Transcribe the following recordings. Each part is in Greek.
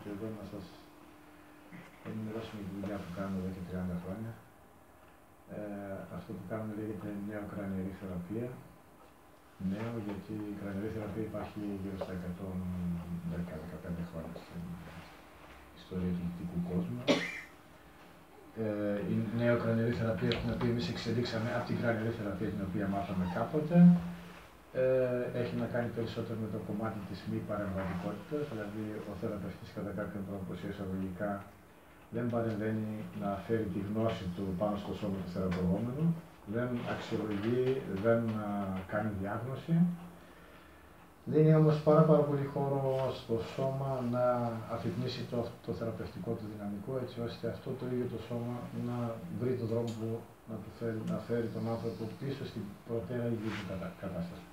και εδώ να σας ενημερώσουμε τη δουλειά που κάνουμε εδώ και 30 χρόνια. Αυτό που κάνουμε λέγεται νεοκρανιερή θεραπεία. Νέο, γιατί η κρανιερή θεραπεία υπάρχει γύρω στα 110-15 χρόνια στην ιστορία του δυτικού κόσμου. Η νεοκρανιερή θεραπεία, την οποία εμείς εξελίξαμε από την κρανιερή θεραπεία την οποία μάθαμε κάποτε, έχει να κάνει περισσότερο με το κομμάτι της μη παρεμβατικότητας, δηλαδή ο θεραπευτής κατά κάποιον τρόπο εισαγωγικά δεν παρεμβαίνει να φέρει τη γνώση του πάνω στο σώμα του θεραπευόμενου, δεν αξιολογεί, δεν κάνει διάγνωση. Δίνει όμως πάρα πολύ χώρο στο σώμα να αφυπνίσει το θεραπευτικό του δυναμικό, έτσι ώστε αυτό το ίδιο το σώμα να βρει τον δρόμο που να φέρει τον άνθρωπο πίσω στην προτέρα υγιεινή κατάσταση.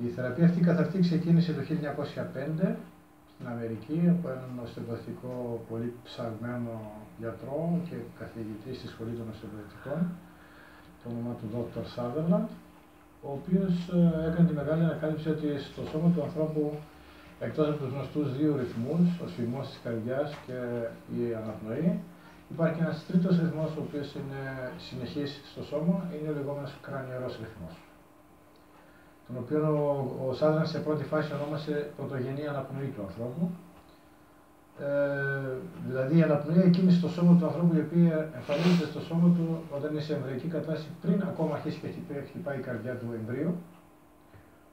Η θεραπεία αυτή καθ' αυτή ξεκίνησε το 1905 στην Αμερική από έναν οστεοπαθικό πολύ ψαγμένο γιατρό και καθηγητή στη Σχολή των Οστεοπαθητικών, το όνομα του Dr. Sutherland, ο οποίος έκανε τη μεγάλη ανακάλυψη ότι στο σώμα του ανθρώπου, εκτός από τους γνωστούς δύο ρυθμούς, ο σφυγμός της καρδιάς και η αναπνοή, υπάρχει ένας τρίτος ρυθμός, ο οποίος είναι συνεχής στο σώμα, είναι ο λεγόμενος κρανιερός ρυθμός, τον οποίο ο Sutherland σε πρώτη φάση ονόμασε πρωτογενή αναπνοή του ανθρώπου. Δηλαδή η αναπνοή εκείνη στο σώμα του ανθρώπου, η οποία εμφανίζεται στο σώμα του όταν είναι σε εμβρυϊκή κατάσταση, πριν ακόμα αρχίσει και χτυπάει η καρδιά του εμβρίου.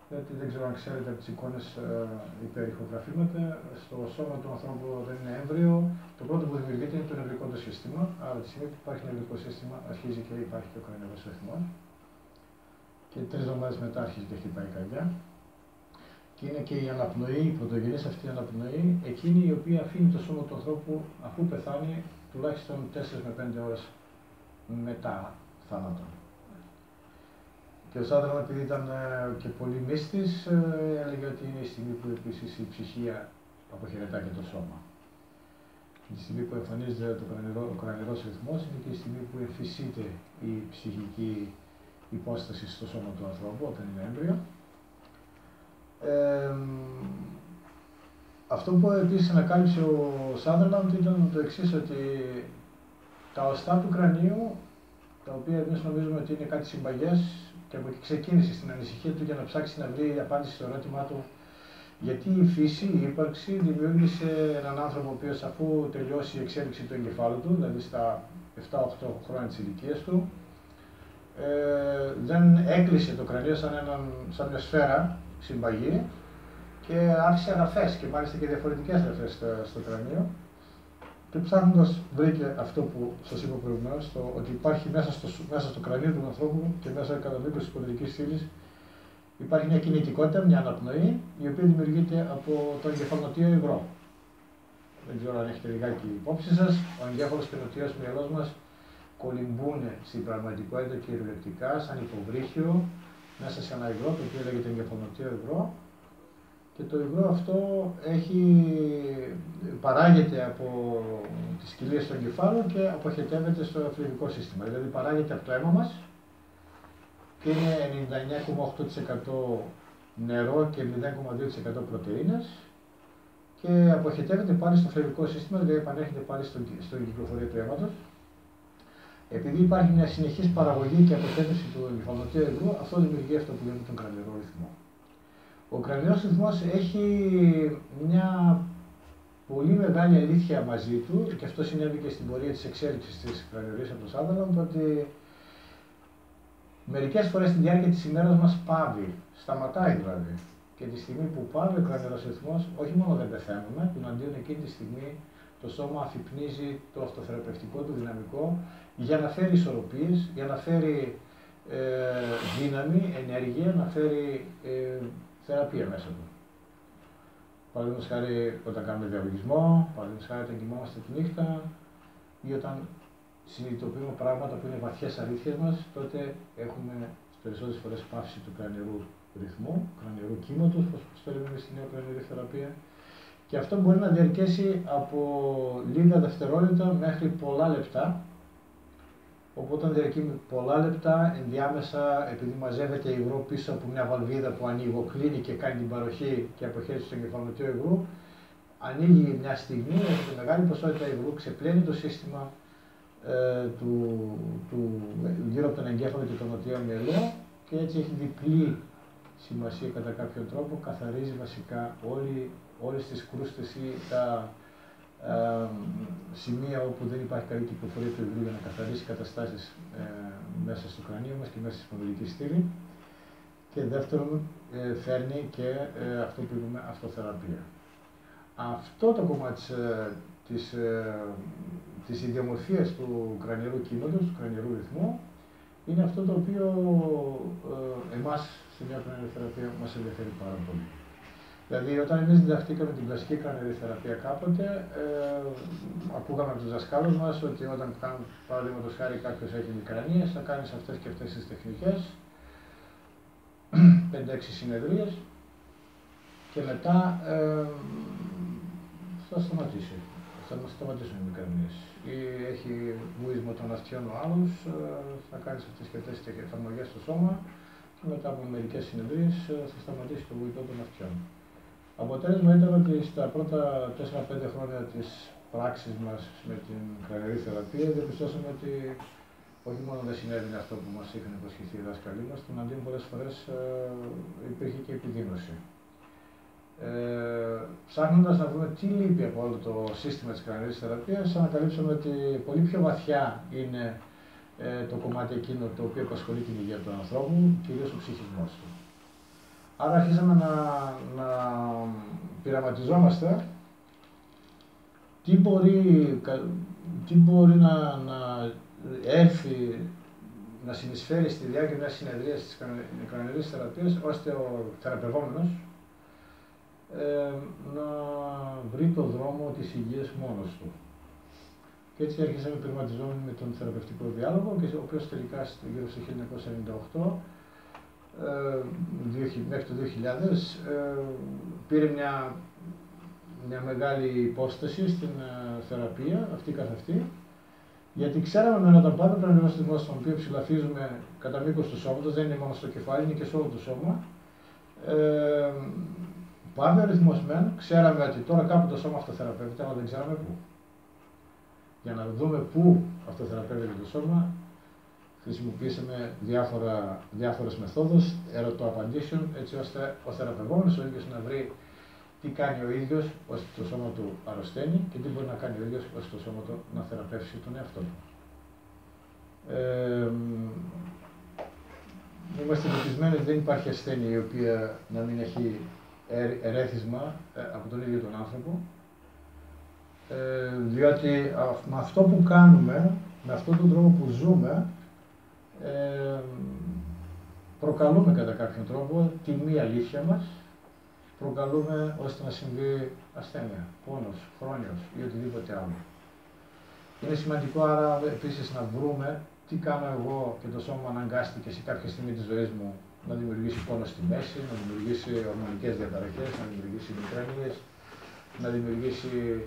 Γιατί δεν ξέρω αν ξέρετε από τις εικόνες υπερηχογραφήματα, στο σώμα του ανθρώπου όταν είναι έμβριο, το πρώτο που δημιουργείται είναι το νευρικό του σύστημα. Άρα τη στιγμή που υπάρχει νευρικό σύστημα, αρχίζει και υπάρχει και ο κρανιερός ρυθμός. Και 3 εβδομάδες μετά αρχίζει και χτυπάει η καρδιά. Και είναι και η αναπνοή, η πρωτογενής αυτή αναπνοή, εκείνη η οποία αφήνει το σώμα του ανθρώπου αφού πεθάνει τουλάχιστον 4 με 5 ώρες μετά θάνατο. Και ο Sutherland, επειδή ήταν και πολύ μύστης, έλεγε ότι είναι η στιγμή που επίσης η ψυχή αποχαιρετά και το σώμα. Και τη στιγμή που εμφανίζεται ο κρανιερός ρυθμός είναι και η στιγμή που εμφυσείται η ψυχική υπόσταση στο σώμα του ανθρώπου όταν είναι έμβριο. Αυτό που επίσης ανακάλυψε ο Sutherland ήταν το εξής, ότι τα οστά του κρανίου, τα οποία εμείς νομίζουμε ότι είναι κάτι συμπαγές, και από εκεί ξεκίνησε στην ανησυχία του για να ψάξει να βρει απάντηση στο ερώτημά του γιατί η φύση, η ύπαρξη, δημιούργησε έναν άνθρωπο ο οποίος αφού τελειώσει η εξέλιξη του εγκεφάλου του, δηλαδή στα 7-8 χρόνια της ηλικίας του, δεν έκλεισε το κρανίο σαν μια σφαίρα συμπαγή και άφησε αδαφές και μάλιστα και διαφορετικές αδαφές στο κρανίο. Και ψάχνοντας βρήκε αυτό που σας είπα προηγουμένως, ότι υπάρχει μέσα στο κρανίο του ανθρώπου και μέσα κατά μήκος της πονηρικής στήλης υπάρχει μια κινητικότητα, μια αναπνοή, η οποία δημιουργείται από το εγκεφαλωτήριο υγρό. Δεν ξέρω αν έχετε λιγάκι υπόψη σας, ο εγκέφαλος και ο νοτιός μυαλός μας κολυμπούν στην πραγματικότητα κυριολεκτικά, σαν υποβρύχιο, μέσα σε ένα υγρό, το οποίο λέγεται εγκεφαλωτήριο υγρό. Και το υγρό αυτό παράγεται από τις κοιλίες του εγκεφάλου και αποχετεύεται στο φλοιβικό σύστημα. Δηλαδή παράγεται από το αίμα μας και είναι 99,8% νερό και 0,2% πρωτεΐνες και αποχετεύεται πάλι στο φλοιβικό σύστημα, δηλαδή επανέρχεται πάλι στην κυκλοφορία του αίματος. Επειδή υπάρχει μια συνεχής παραγωγή και αποχέτευση του εγκεφαλωτήριου υγρού, αυτό δημιουργεί αυτό που λέμε τον κρανιερό ρυθμό. Ο κρανιερός ρυθμός έχει μια πολύ μεγάλη αλήθεια μαζί του, και αυτό συνέβη και στην πορεία της εξέλιξης της κρανιερής από το Sutherland, ότι μερικές φορές στη διάρκεια της ημέρας μας πάβει, σταματάει δηλαδή. Και τη στιγμή που πάβει ο κρανιερός ρυθμός, όχι μόνο δεν πεθαίνουμε, τουναντίον εκείνη τη στιγμή το σώμα αφυπνίζει το αυτοθεραπευτικό του δυναμικό για να φέρει ισορροπίες, για να φέρει δύναμη, ενέργεια, να φέρει θεραπεία μέσα του. Παραδείγματος χάρη όταν κάνουμε διαλογισμό, παραδείγματος χάρη όταν κοιμόμαστε τη νύχτα ή όταν συνειδητοποιούμε πράγματα που είναι βαθιές αλήθειες μας, τότε έχουμε τις περισσότερες φορές πάυση του κρανιερού ρυθμού, κρανιερού κύματος, όπως το λέμε στη νεοκρανιερή θεραπεία. Και αυτό μπορεί να διαρκέσει από λίγα δευτερόλεπτα μέχρι πολλά λεπτά. Οπότε όταν διαρκεί πολλά λεπτά, ενδιάμεσα, επειδή μαζεύεται υγρό πίσω από μια βαλβίδα που ανοίγει, κλείνει και κάνει την παροχή και αποχέτευση του εγκεφαλωτήριου υγρού, ανοίγει μια στιγμή, έχετε μεγάλη ποσότητα υγρού, ξεπλένει το σύστημα γύρω από τον εγκέφαλο και το νοτιό μυαλό και έτσι έχει διπλή σημασία κατά κάποιον τρόπο, καθαρίζει βασικά όλες τις κρούστες ή τα σημεία όπου δεν υπάρχει καλή κυκλοφορία του υγρού για να καθαρίσει καταστάσεις μέσα στο κρανίο μας και μέσα στη σπονδυλική στήλη. Και δεύτερον, φέρνει και αυτό που είπαμε αυτοθεραπεία. Αυτό το κομμάτι της ιδιομορφίας του κρανιερού κύματος, του κρανιερού ρυθμού, είναι αυτό το οποίο εμάς σε μια κρανιερή θεραπεία μας ενδιαφέρει πάρα πολύ. Δηλαδή, όταν εμείς διδαχτήκαμε την κλασική κρανιερή θεραπεία κάποτε, ακούγαμε από τους δασκάλους μας ότι όταν κάνουν, παραδείγματος χάρη, κάποιος έχει μικρανίες, θα κάνεις αυτές και αυτές τις τεχνικές, 5-6 συνεδρίες και μετά θα σταματήσει. Θα σταματήσουν οι μικρανίες. Ή έχει βουίσμα των αυτιών ο άλλος, θα κάνεις αυτές και αυτές τις εφαρμογές στο σώμα και μετά από μερικές συνεδρίες θα σταματήσει το βουητό των αυτιών. Αποτέλεσμα ήταν ότι στα πρώτα 4-5 χρόνια της πράξης μας με την κρανιερή θεραπεία διαπιστώσαμε ότι όχι μόνο δεν συνέβαινε αυτό που μας είχαν υποσχεθεί οι δάσκαλοι μας, τον αντίον πολλές φορές υπήρχε και επιδείνωση. Ψάχνοντας να βρούμε τι λείπει από όλο το σύστημα της κρανιερής θεραπείας, ανακαλύψαμε ότι πολύ πιο βαθιά είναι το κομμάτι εκείνο το οποίο απασχολεί την υγεία του ανθρώπου, κυρίως ο ψυχισμός του. Άρα αρχίσαμε να πειραματιζόμαστε τι μπορεί να έρθει, να συνεισφέρει στη διάρκεια μιας συνεδρίας της κρανιερής θεραπείας, ώστε ο θεραπευόμενος να βρει το δρόμο της υγείας μόνος του. Και έτσι αρχίσαμε πειραματιζόμενοι με τον θεραπευτικό διάλογο, ο οποίος τελικά γύρω στο 1998 μέχρι το 2000 πήρε μια μεγάλη υπόσταση στην θεραπεία αυτή καθ' αυτή, γιατί ξέραμε όταν πάμε πρέπει να είμαστε δημόσιο στον οποίο ψηλαφίζουμε κατά μήκος του σώματος, δεν είναι μόνο στο κεφάλι, είναι και σε όλο το σώμα. Πάμε ρυθμοσμένοι, ξέραμε ότι τώρα κάπου το σώμα αυτοθεραπεύεται, αλλά δεν ξέραμε πού. Για να δούμε πού αυτοθεραπεύεται το σώμα, χρησιμοποιήσαμε διάφορες μεθόδους, ερωτοαπαντήσεων, έτσι ώστε ο θεραπευόμενος ο ίδιος να βρει τι κάνει ο ίδιος ώστε το σώμα του αρρωσταίνει και τι μπορεί να κάνει ο ίδιος ώστε το σώμα του να θεραπεύσει τον εαυτό του. Είμαστε πεπισμένοι ότι δεν υπάρχει ασθένεια η οποία να μην έχει ερέθισμα από τον ίδιο τον άνθρωπο, διότι με αυτό που κάνουμε, με αυτόν τον τρόπο που ζούμε, προκαλούμε κατά κάποιον τρόπο τη μη αλήθεια μας, προκαλούμε ώστε να συμβεί ασθένεια, πόνος, χρόνιος ή οτιδήποτε άλλο. Είναι σημαντικό άρα επίσης να βρούμε τι κάνω εγώ και το σώμα αναγκάστηκε σε κάποια στιγμή της ζωής μου να δημιουργήσει πόνο στη μέση, να δημιουργήσει ορμονικές διαταραχές, να δημιουργήσει μικρανίες, να δημιουργήσει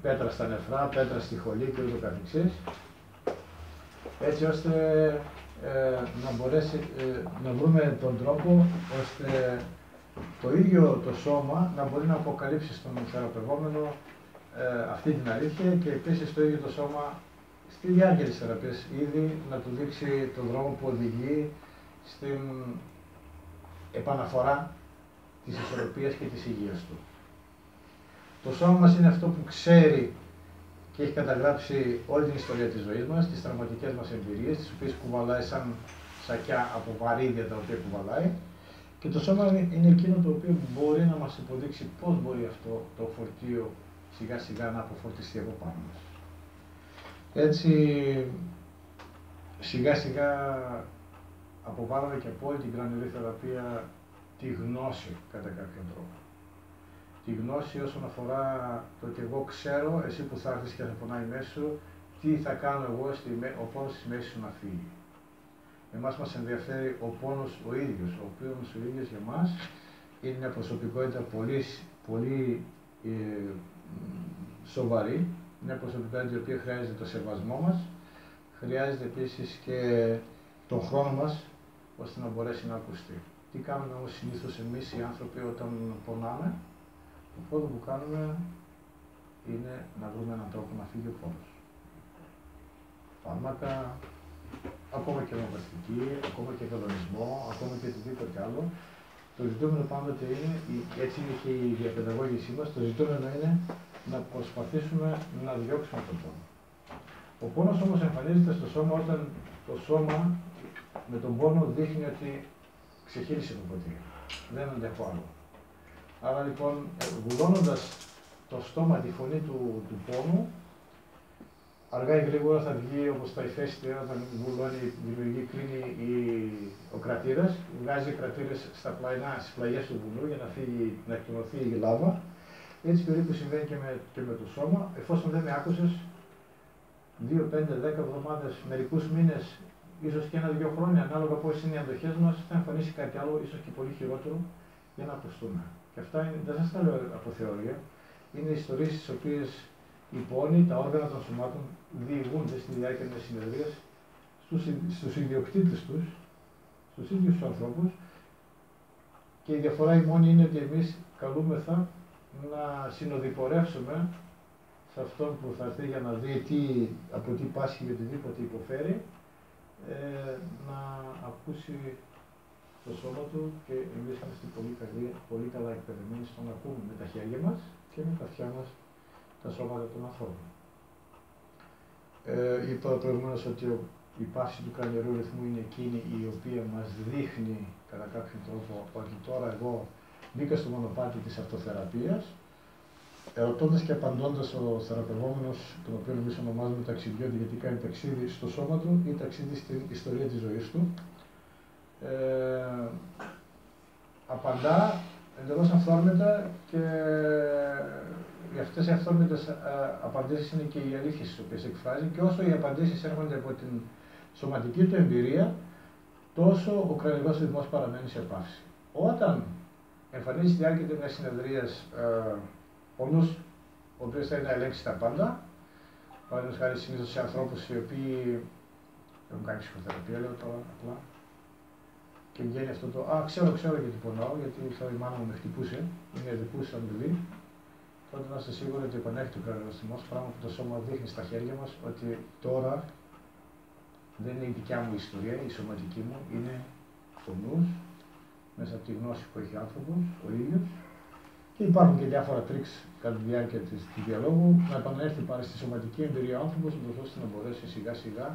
πέτρα στα νεφρά, πέτρα στη χολή και ούτω καθεξής, έτσι ώστε να μπορέσει να βρούμε τον τρόπο ώστε το ίδιο το σώμα να μπορεί να αποκαλύψει στον θεραπευόμενο αυτή την αλήθεια και επίσης το ίδιο το σώμα στη διάρκεια της θεραπείας ήδη να του δείξει τον δρόμο που οδηγεί στην επαναφορά της ισορροπίας και της υγείας του. Το σώμα μας είναι αυτό που ξέρει και έχει καταγράψει όλη την ιστορία της ζωής μας, τις τραυματικές μας εμπειρίες, τις οποίες κουβαλάει σαν σακιά από βαρύδια τα οποία κουβαλάει. Και το σώμα είναι εκείνο το οποίο μπορεί να μας υποδείξει πώς μπορεί αυτό το φορτίο σιγά σιγά να αποφορτιστεί από πάνω μας. Έτσι, σιγά σιγά αποβάλαμε και από όλη την κρανιερή θεραπεία τη γνώση κατά κάποιον τρόπο. Τη γνώση όσον αφορά το ότι εγώ ξέρω, εσύ που θα έρθεις και θα πονάει μέσα σου, τι θα κάνω εγώ, ο πόνος της μέσης σου να φύγει. Εμάς μας ενδιαφέρει ο πόνος ο ίδιος, ο οποίος ο ίδιος για μας είναι μια προσωπικότητα πολύ σοβαρή, μια προσωπικότητα η οποία χρειάζεται το σεβασμό μας, χρειάζεται επίσης και τον χρόνο μας, ώστε να μπορέσει να ακουστεί. Τι κάνουμε όμως συνήθως εμείς οι άνθρωποι όταν πονάμε? Το πρώτο που κάνουμε είναι να βρούμε έναν τρόπο να φύγει ο πόνος. Φάρμακα, ακόμα και ονομαστική, ακόμα και κανονισμό, ακόμα και οτιδήποτε άλλο. Το ζητούμενο πάντοτε είναι, έτσι είναι και η διαπαιδαγώγησή μας, το ζητούμενο είναι να προσπαθήσουμε να διώξουμε τον πόνο. Ο πόνος όμως εμφανίζεται στο σώμα όταν το σώμα με τον πόνο δείχνει ότι ξεχύλισε το ποτήρι. Δεν αντέχω άλλο. Άρα λοιπόν, βουλώνοντας το στόμα, τη φωνή του πόνου, αργά ή γρήγορα θα βγει όπως τα ηφαίστεια, όταν βουλώνει, δημιουργεί, κλείνει ο κρατήρας, βγάζει κρατήρες στις πλαγιές του βουνού για να εκτονωθεί η λάβα. Έτσι περίπου συμβαίνει και με το σώμα. Εφόσον δεν με άκουσες, 2, 5, 10 εβδομάδες, μερικούς μήνες, ίσως και 1-2 χρόνια, ανάλογα πώς είναι οι αντοχές μας, θα εμφανίσει κάτι άλλο, ίσως και πολύ χειρότερο, για να ακουστούμε. Και αυτά είναι, δεν σας τα λέω από θεωρία, είναι ιστορίες στις οποίες οι πόνοι, τα όργανα των σωμάτων διηγούνται στη διάρκεια μιας συνεδρίας στους ιδιοκτήτες τους, στους ίδιους τους ανθρώπους, και η διαφορά η μόνη είναι ότι εμείς καλούμεθα να συνοδοιπορεύσουμε σε αυτόν που θα έρθει για να δει από τι πάσχει ή οτιδήποτε υποφέρει, να ακούσει το σώμα του, και εμείς είμαστε πολύ καλά εκπαιδευμένοι στο να ακούμε με τα χέρια μας και με τα αυτιά μας τα σώματα των ανθρώπων. Είπα προηγουμένως ότι η παύση του κρανιερού ρυθμού είναι εκείνη η οποία μας δείχνει κατά κάποιον τρόπο ότι τώρα εγώ μπήκα στο μονοπάτι της αυτοθεραπείας, ερωτώντας και απαντώντας ο θεραπευόμενος, τον οποίο εμείς ονομάζουμε ταξιδιώτη γιατί κάνει ταξίδι στο σώμα του ή ταξίδι στην ιστορία της ζωής του, απαντά εντελώς αυθόρμητα, και αυτές οι αυθόρμητες απαντήσεις είναι και οι αλήθειες τις οποίες εκφράζει, και όσο οι απαντήσεις έρχονται από την σωματική του εμπειρία, τόσο ο κρανιερός ρυθμός παραμένει σε παύση. Όταν εμφανίζει στη διάρκεια μιας συνεδρίας πόνος, ο οποίος θέλει να ελέγξει τα πάντα, παραδείγματος χάρη συνήθως σε ανθρώπους οι οποίοι έχουν κάνει ψυχοθεραπεία, λέω τώρα απλά, και βγαίνει αυτό το ξέρω γιατί πονάω, γιατί η μάνα μου με χτυπούσε, είναι ειδικούς σαν παιδί, τότε να είστε σίγουροι ότι επανέρχεται ο κρανιερός ρυθμός, πράγμα που το σώμα δείχνει στα χέρια μας ότι τώρα δεν είναι η δικιά μου ιστορία, η σωματική μου, είναι ο νους, μέσα από τη γνώση που έχει ο άνθρωπος, ο ίδιος, και υπάρχουν και διάφορα τρίξ κατά τη διάρκεια του διαλόγου να επανέλθει πάλι στη σωματική εμπειρία ο άνθρωπος, ώστε να μπορέσει σιγά σιγά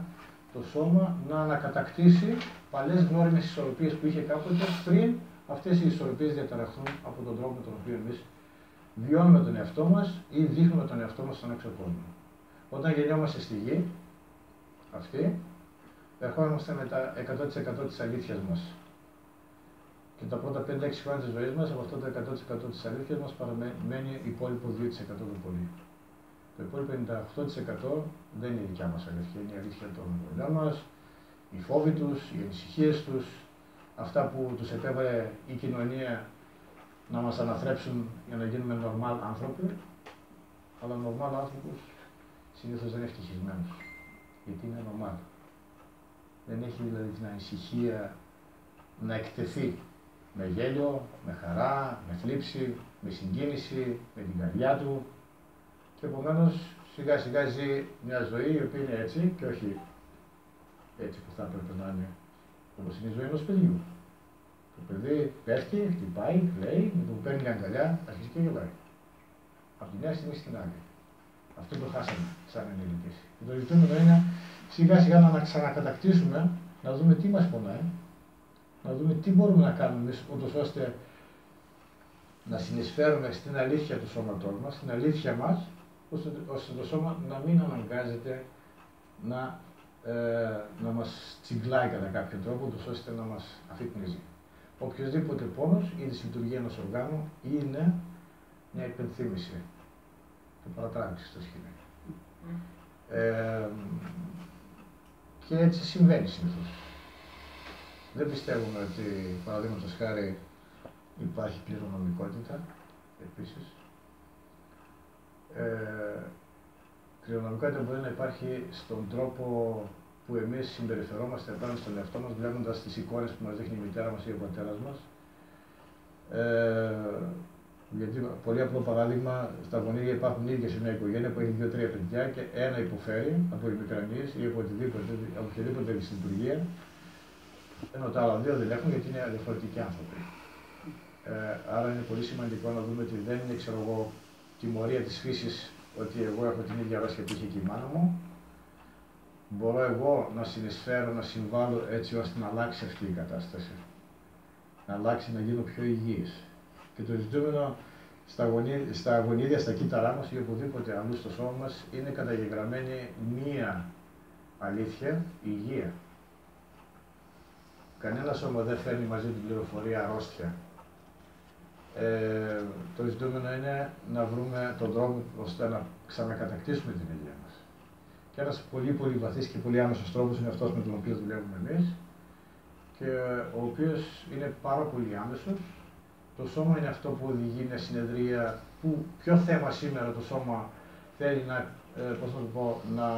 το σώμα να ανακατακτήσει παλαιές γνώριμες ισορροπίες που είχε κάποτε, πριν αυτές οι ισορροπίες διαταραχθούν από τον τρόπο με τον οποίο εμείς βιώνουμε τον εαυτό μας ή δείχνουμε τον εαυτό μας στον έξω κόσμο. Όταν γεννιόμαστε στη γη αυτή, ερχόμαστε με τα 100% της αλήθειας μας. Και τα πρώτα 5-6 χρόνια της ζωής μας, από αυτό το 100% της αλήθειας μας παραμένει υπόλοιπο 2% το πολύ. Το υπόλοιπο 98% δεν είναι η δικιά μας αλήθεια, είναι η αλήθεια των γονιών μας, οι φόβοι τους, οι ανησυχίες τους, αυτά που τους επέβαλε η κοινωνία να μας αναθρέψουν για να γίνουμε normal άνθρωποι, αλλά normal άνθρωπος συνήθως δεν είναι ευτυχισμένος, γιατί είναι normal. Δεν έχει δηλαδή την ανησυχία να εκτεθεί με γέλιο, με χαρά, με θλίψη, με συγκίνηση, με την καρδιά του, και επομένως σιγά σιγά ζει μια ζωή η οποία είναι έτσι και όχι έτσι που θα έπρεπε να είναι, όπως είναι η ζωή ενός παιδιού. Το παιδί πέφτει, χτυπάει, κλαίει, με το που παίρνει μια αγκαλιά, αρχίζει και γελάει. Από τη μια στιγμή στην άλλη. Αυτό το χάσαμε σαν ενήλικες. Και το ζητούμενο είναι σιγά σιγά να ξανακατακτήσουμε, να δούμε τι μας πονάει, να δούμε τι μπορούμε να κάνουμε εμείς, ούτως ώστε να συνεισφέρουμε στην αλήθεια του σώματός μας, στην αλήθεια μας, ώστε το σώμα να μην αναγκάζεται να μας τσιγκλάει κατά κάποιο τρόπο, ούτως ώστε να μας αφυπνίζει. Οποιοδήποτε πόνος ή δυσλειτουργία ενός οργάνου είναι μια υπενθύμηση του παρατράγουδης στο σχήμα. Και έτσι συμβαίνει συνήθως. Δεν πιστεύουμε ότι, παραδείγματος χάρη, υπάρχει κληρονομικότητα, επίσης. Κληρονομικότητα μπορεί να υπάρχει στον τρόπο που εμείς συμπεριφερόμαστε απέναντι στον εαυτό μας, βλέποντας τις εικόνες που μας δείχνει η μητέρα μας ή ο πατέρας μας, Γιατί πολύ απλό παράδειγμα, στα γονίδια υπάρχουν ίδια σε μια οικογένεια που έχει 2-3 παιδιά και ένα υποφέρει από ημικρανίες ή από οποιαδήποτε δυσλειτουργία, ενώ τα άλλα δύο δεν έχουν γιατί είναι διαφορετικοί άνθρωποι. Άρα είναι πολύ σημαντικό να δούμε ότι δεν είναι, ξέρω εγώ, τιμωρία της φύσης ότι εγώ έχω την ίδια αρρώστια που είχε και η μάνα μου. Μπορώ εγώ να συνεισφέρω, να συμβάλλω έτσι ώστε να αλλάξει αυτή η κατάσταση. Να αλλάξει, να γίνω πιο υγιής. Και το ζητούμενο στα γονίδια, στα κύτταρά μας ή οπουδήποτε αλλού στο σώμα μας είναι καταγεγραμμένη μία αλήθεια, υγεία. Κανένα σώμα δεν φέρνει μαζί την πληροφορία αρρώστια. Το ζητούμενο είναι να βρούμε τον τρόπο ώστε να ξανακατακτήσουμε την υγεία μας. Και ένας πολύ βαθύς και πολύ άμεσος τρόπος είναι αυτός με τον οποίο δουλεύουμε εμείς και ο οποίος είναι πάρα πολύ άμεσος. Το σώμα είναι αυτό που οδηγεί μια συνεδρία που ποιο θέμα σήμερα το σώμα θέλει να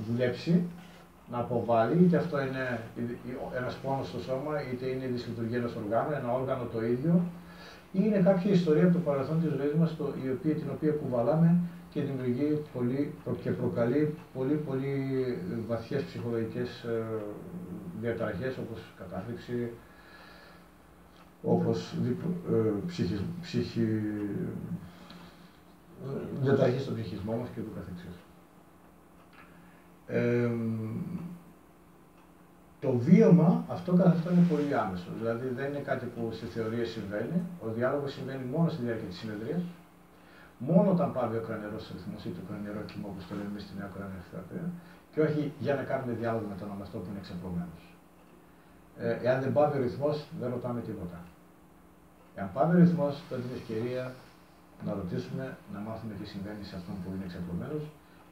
δουλέψει, να αποβάλει, είτε αυτό είναι ένας πόνος στο σώμα, είτε είναι η δυσλειτουργία ενός οργάνου, ένα όργανο το ίδιο, ή είναι κάποια ιστορία από το παρελθόν της ζωής μας, την οποία κουβαλάμε και δημιουργεί και προκαλεί πολύ βαθιές ψυχολογικές διαταραχές, όπως κατάθλιψη, όπως διαταραχές στον ψυχισμό μας και το καθεξής. Το βίωμα, αυτό καθ' αυτό είναι πολύ άμεσο. Δηλαδή δεν είναι κάτι που στη θεωρία συμβαίνει. Ο διάλογος συμβαίνει μόνο στη διάρκεια της συνεδρίας. Μόνο όταν πάβει ο κρανιερός ρυθμός ή το κρανιερό κύμα, όπως το λέμε στη νέα κρανιοθεραπεία, και όχι για να κάνουμε διάλογο με τον αμαστό που είναι εξαπλωμένος. Εάν δεν πάβει ο ρυθμός, δεν ρωτάμε τίποτα. Εάν πάβει ο ρυθμός, τότε είναι ευκαιρία να ρωτήσουμε, να μάθουμε τι συμβαίνει σε αυτόν που είναι εξαπλωμένος,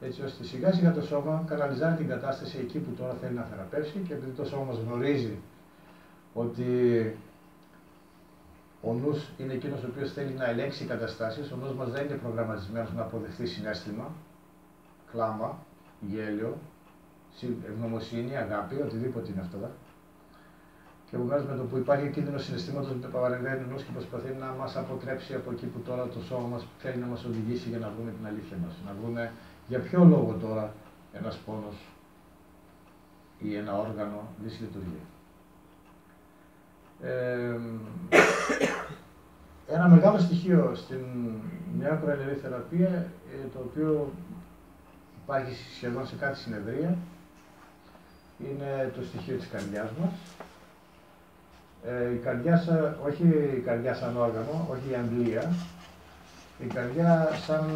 έτσι ώστε σιγά σιγά το σώμα καναλιζάρει την κατάσταση εκεί που τώρα θέλει να θεραπεύσει και επειδή το σώμα μας γνωρίζει ότι ο νους είναι εκείνος ο οποίος θέλει να ελέγξει καταστάσεις, ο νους μας δεν είναι προγραμματισμένος να αποδεχθεί συναίσθημα, κλάμα, γέλιο, ευγνωμοσύνη, αγάπη, οτιδήποτε είναι αυτά. Και επομένως με το που υπάρχει κίνδυνο συναισθήματος παρεμβαίνει ο νους και προσπαθεί να μας αποτρέψει από εκεί που τώρα το σώμα μας θέλει να μας οδηγήσει για να βρούμε την αλήθεια μας. Να βρούμε για ποιο λόγο τώρα ένας πόνος ή ένα όργανο δυσλειτουργεί. Ένα μεγάλο στοιχείο στην νέα κρανιερή θεραπεία, το οποίο υπάρχει σχεδόν σε κάθε συνεδρία, είναι το στοιχείο της καρδιάς μας. Η καρδιά, όχι η καρδιά σαν όργανο, όχι η αντλία, η καρδιά σαν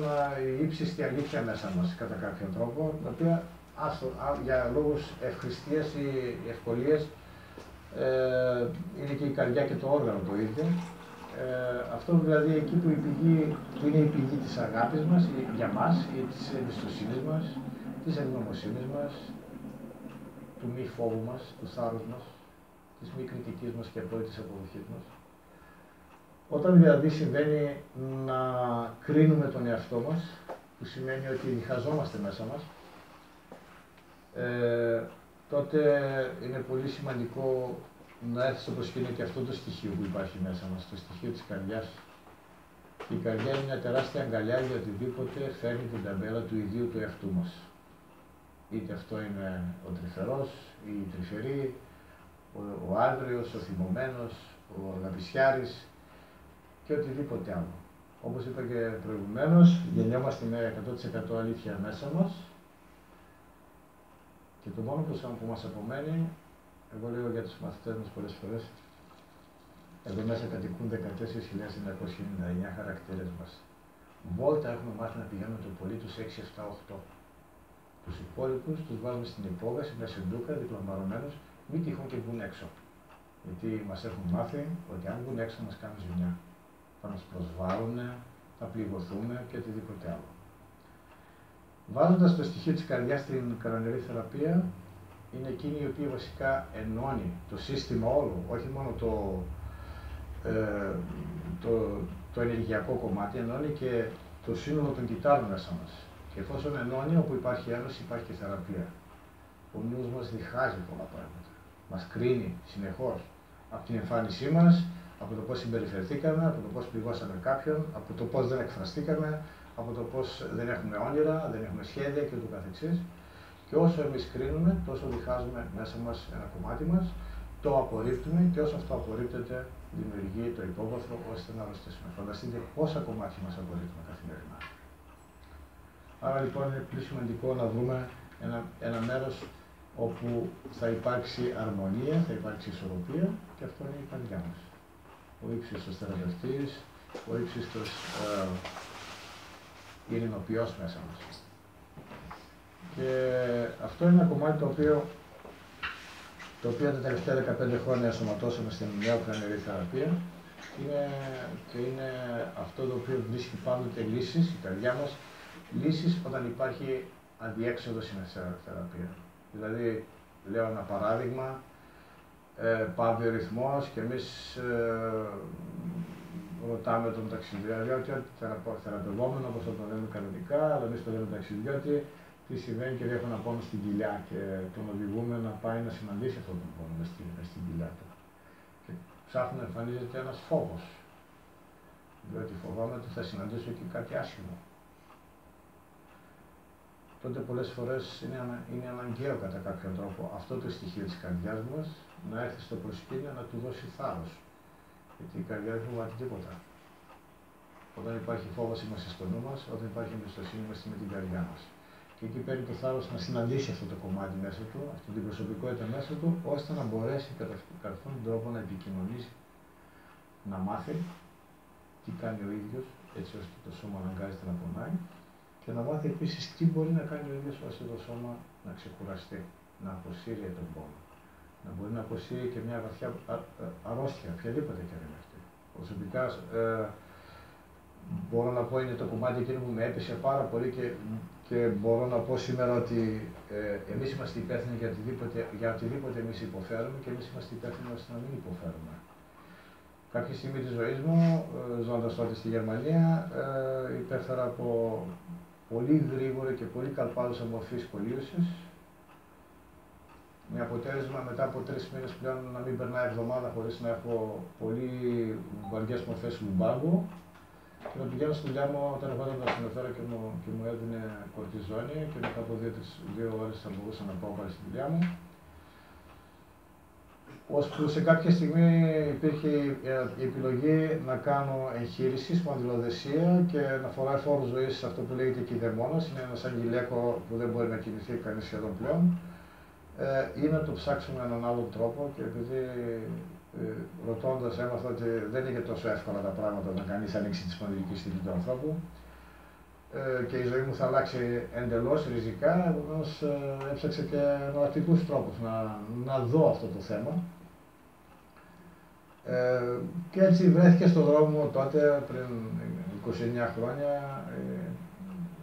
η ύψιστη αλήθεια μέσα μας, κατά κάποιον τρόπο, την οποία για λόγους ευχριστίας ή ευκολίας είναι και η καρδιά και το όργανο το ίδιο. Αυτό δηλαδή εκεί που είναι η πηγή της αγάπης μας για μας ή της εμπιστοσύνης μας, της ευγνωμοσύνης μας, του μη φόβου μας, του θάρρους μας, της μη κριτικής μας και απόλυτης αποδοχής μας. Όταν δηλαδή συμβαίνει να κρίνουμε τον εαυτό μας, που σημαίνει ότι διχαζόμαστε μέσα μας, τότε είναι πολύ σημαντικό να έρθει στο προσκήνιο και αυτό το στοιχείο που υπάρχει μέσα μας, το στοιχείο της καρδιάς. Η καρδιά είναι μια τεράστια αγκαλιά για οτιδήποτε φέρνει την ταμπέλα του ιδίου του εαυτού μας. Είτε αυτό είναι ο τρυφερός, η τρυφερή, ο άγριος, ο θυμωμένος, ο αγαπησιάρης και οτιδήποτε άλλο. Όπως είπα και προηγουμένως, γεννιόμαστε με 100% αλήθεια μέσα μας και το μόνο που μας απομένει, εγώ λέω για τους μαθητές μας πολλές φορές, εδώ μέσα κατοικούν 14.999 χαρακτήρες μας. Βόλτα έχουμε μάθει να πηγαίνουμε το πολύ τους 6, 7, 8. Τους υπόλοιπους τους βάζουμε στην υπόγαση, με σεντούκα, διπλωμαρωμένους, μη τυχόν και βγουν έξω. Γιατί μας έχουν μάθει ότι αν βγουν έξω θα μας κάνουν ζημιά. Θα μας προσβάλλουν, θα πληγωθούμε και οτιδήποτε άλλο. Βάζοντας το στοιχείο της καρδιάς στην κρανιερή θεραπεία, είναι εκείνη η οποία βασικά ενώνει το σύστημα όλο, όχι μόνο το ενεργειακό κομμάτι, ενώνει και το σύνολο των κυττάρων μέσα μας. Και εφόσον ενώνει, όπου υπάρχει ένωση, υπάρχει και θεραπεία. Ο νους μας διχάζει πολλά πράγματα. Μας κρίνει συνεχώς από την εμφάνισή μας, Από το πώς συμπεριφερθήκαμε, από το πώς πληγώσαμε κάποιον, από το πώς δεν εκφραστήκαμε, από το πώς δεν έχουμε όνειρα, δεν έχουμε σχέδια και ούτω καθεξής. Και όσο εμείς κρίνουμε, τόσο διχάζουμε μέσα μας ένα κομμάτι μας, το απορρίπτουμε και όσο αυτό απορρίπτεται, δημιουργεί το υπόβαθρο ώστε να αρρωστήσουμε. Φανταστείτε πόσα κομμάτια μας απορρίπτουμε καθημερινά. Άρα λοιπόν είναι πολύ σημαντικό να βρούμε ένα μέρος όπου θα υπάρξει αρμονία, θα υπάρξει ισορροπία και αυτό είναι η καρδιά μας. Ο ύψιστος θεραπευτής, ο ύψιστος ειρηνοποιός μέσα μας. Και αυτό είναι ένα κομμάτι το οποίο τα τελευταία 15 χρόνια ενσωματώσαμε στην νέα κρανιερή θεραπεία και είναι αυτό το οποίο βρίσκει πάντοτε λύσεις, η καρδιά μας, λύσεις όταν υπάρχει αδιέξοδο στην θεραπεία. Δηλαδή, λέω ένα παράδειγμα, πάβει ο ρυθμός και εμείς ρωτάμε τον ταξιδιώτη, θεραπευόμενο, όπως θα το λέμε κανονικά, αλλά εμείς το λέμε ταξιδιώτη, τι συμβαίνει και έχω ένα πόνο στην κοιλιά και τον οδηγούμε να πάει να συναντήσει αυτόν τον πόνο μες στην κοιλιά του. Και ψάχνει να εμφανίζεται ένας φόβος, διότι φοβάμαι ότι θα συναντήσω και κάτι άσχημο. Τότε πολλές φορές είναι αναγκαίο κατά κάποιον τρόπο αυτό το στοιχείο της καρδιάς μας να έρθει στο προσκήνιο να του δώσει θάρρος. Γιατί η καρδιά δεν φοβάται τίποτα. Όταν υπάρχει φόβος είμαστε στο νου μας, όταν υπάρχει εμπιστοσύνη είμαστε με την καρδιά μας. Και εκεί παίρνει το θάρρος να συναντήσει αυτό το κομμάτι μέσα του, αυτή την προσωπικότητα μέσα του, ώστε να μπορέσει κατά αυτόν τον τρόπο να επικοινωνήσει, να μάθει τι κάνει ο ίδιος, έτσι ώστε το σώμα αναγκάζεται να πονάει, και να μάθει επίσης τι μπορεί να κάνει ο ίδιος ώστε το σώμα να ξεκουραστεί, να αποσύρει τον πόνο. Να μπορεί να αποσύρει και μια βαθιά αρρώστια, οποιαδήποτε και αν είναι αυτή. Προσωπικά μπορώ να πω είναι το κομμάτι εκείνο που με έπεσε πάρα πολύ και μπορώ να πω σήμερα ότι εμείς είμαστε υπεύθυνοι για οτιδήποτε εμείς υποφέρουμε και εμείς είμαστε υπεύθυνοι ώστε να μην υποφέρουμε. Κάποια στιγμή της ζωής μου, ζώντας τότε στη Γερμανία, υπέφερα από πολύ γρήγορη και πολύ καλπάδουσα μορφή σκολίωσης, με αποτέλεσμα μετά από 3 μήνες πλέον να μην περνάει εβδομάδα χωρίς να έχω πολύ βαριές μορφές λουμπάγκου και να πηγαίνω στη δουλειά μου όταν εγώ ήταν ασθενοφόρο και μου έδινε κορτιζόνη και μετά από 2 ώρες θα μπορούσα να πάω πάλι στη δουλειά μου. Ώσπου σε κάποια στιγμή υπήρχε η επιλογή να κάνω εγχείρηση, σπονδυλοδεσία και να φοράει φόρους ζωής σε αυτό που λέγεται κηδεμόνας. Είναι ένα σαν γυλαίκο που δεν μπορεί να κινηθεί κανείς σχεδόν πλέον. Ή να το ψάξουμε με έναν άλλον τρόπο και επειδή ρωτώντας έμαθα ότι δεν είναι τόσο εύκολα τα πράγματα όταν κανείς ανοίξει τη σπονδυλική στήλη του ανθρώπου και η ζωή μου θα αλλάξει εντελώς ριζικά, επομένως έψαξα και εναλλακτικούς τρόπους να δω αυτό το θέμα. Και έτσι βρέθηκε στον δρόμο μου τότε, πριν 29 χρόνια,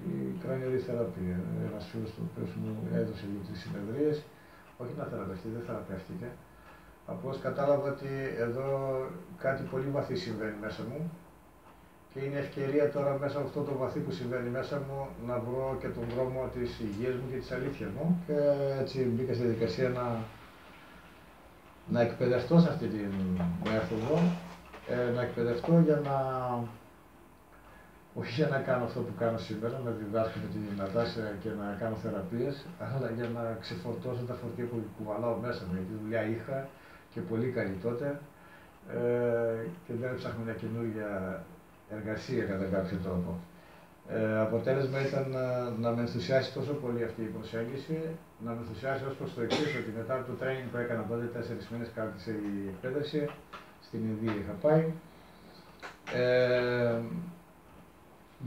η κρανιερή θεραπεία. Ένας φίλος του οποίος μου έδωσε 2-3 συνεδρίες, όχι να θεραπευτεί, δεν θεραπεύτηκε. Απλώς κατάλαβα ότι εδώ κάτι πολύ βαθύ συμβαίνει μέσα μου και είναι ευκαιρία τώρα μέσα από αυτό το βαθύ που συμβαίνει μέσα μου να βρω και τον δρόμο της υγείας μου και της αλήθειας μου και έτσι μπήκα στη διαδικασία να εκπαιδευτώ σε αυτή την μέθοδο, να εκπαιδευτώ για να, όχι για να κάνω αυτό που κάνω σήμερα, να διδάσκω με τη Νατάσια και να κάνω θεραπείες, αλλά για να ξεφορτώσω τα φορτία που κουβαλάω μέσα μου, γιατί δουλειά είχα και πολύ καλή τότε και δεν έψαχνα μια καινούργια εργασία κατά κάποιο τρόπο. Αποτέλεσμα ήταν να με ενθουσιάσει τόσο πολύ αυτή η προσέγγιση, να με ενθουσιάσει ως προς το εξής, ότι μετά από το training που έκανα τότε, 4 μήνες κράτησε η εκπαίδευση, στην Ινδία είχα πάει,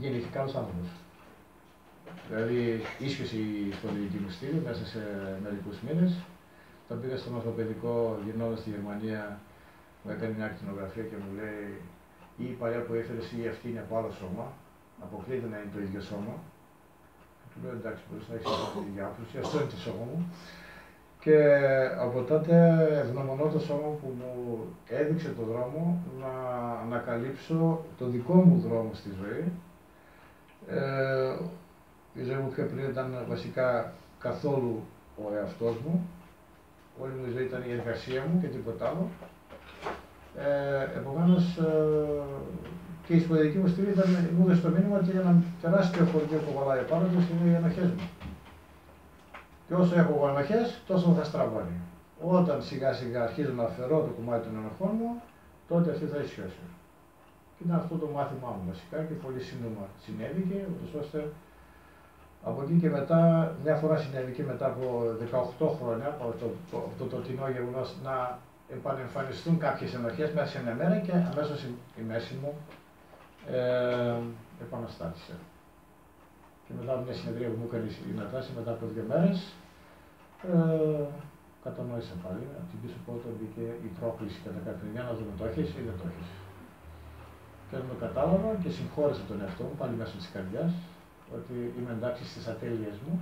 γεννήθηκα άλλος άνθρωπος. Δηλαδή ίσχυσε η σπονδυλική μου στήλη μέσα σε μερικούς μήνες, τα πήγα στον ορθοπαιδικό γυρνώντας στη Γερμανία, μου έκανε μια ακτινογραφία και μου λέει ή η παλιά που ήθελες ή αυτή είναι από άλλο σώμα. Αποκλείται να είναι το ίδιο σώμα. Του λέω εντάξει, μπορείς να έχεις την ίδια άποψη, αυτό είναι το σώμα μου. Και από τότε ευγνωμονώ το σώμα που μου έδειξε το δρόμο να ανακαλύψω το δικό μου δρόμο στη ζωή. Η ζωή μου πιο πριν ήταν βασικά καθόλου ο εαυτός μου. Όλη μου η ζωή ήταν η εργασία μου και τίποτα άλλο. Επομένως, και η σπουδική μου στήλη μου έδωσε το μήνυμα ότι ένα τεράστιο χωριό που κολλάει πάνω του είναι οι ενοχές μου. Και όσο έχω εγώ ενοχές, τόσο θα στραβώνει. Όταν σιγά σιγά αρχίζω να αφαιρώ το κομμάτι των ενοχών μου, τότε αυτή θα ισιώσει. Και ήταν αυτό το μάθημά μου βασικά και πολύ σύντομα συνέβηκε, ούτως ώστε από εκεί και μετά, μια φορά συνέβηκε μετά από 18 χρόνια, από αυτό το τεινό γεγονός, να επανεμφανιστούν κάποιες ενοχές μέσα σε μια μέρα και αμέσως η μέση μου επαναστάτησε. Και μετά από μια συνεδρία που μου έκανε η Νατάση, μετά από 2 μέρες, κατανόησα πάλι, από την πίσω πόρτα μπήκε η πρόκληση κατά κάποιον για να δούμε το έχεις ή δεν το έχεις. Και όταν το κατάλαβα και συγχώρεσα τον εαυτό μου, πάλι μέσω της καρδιάς, ότι είμαι εντάξει στις ατέλειες μου,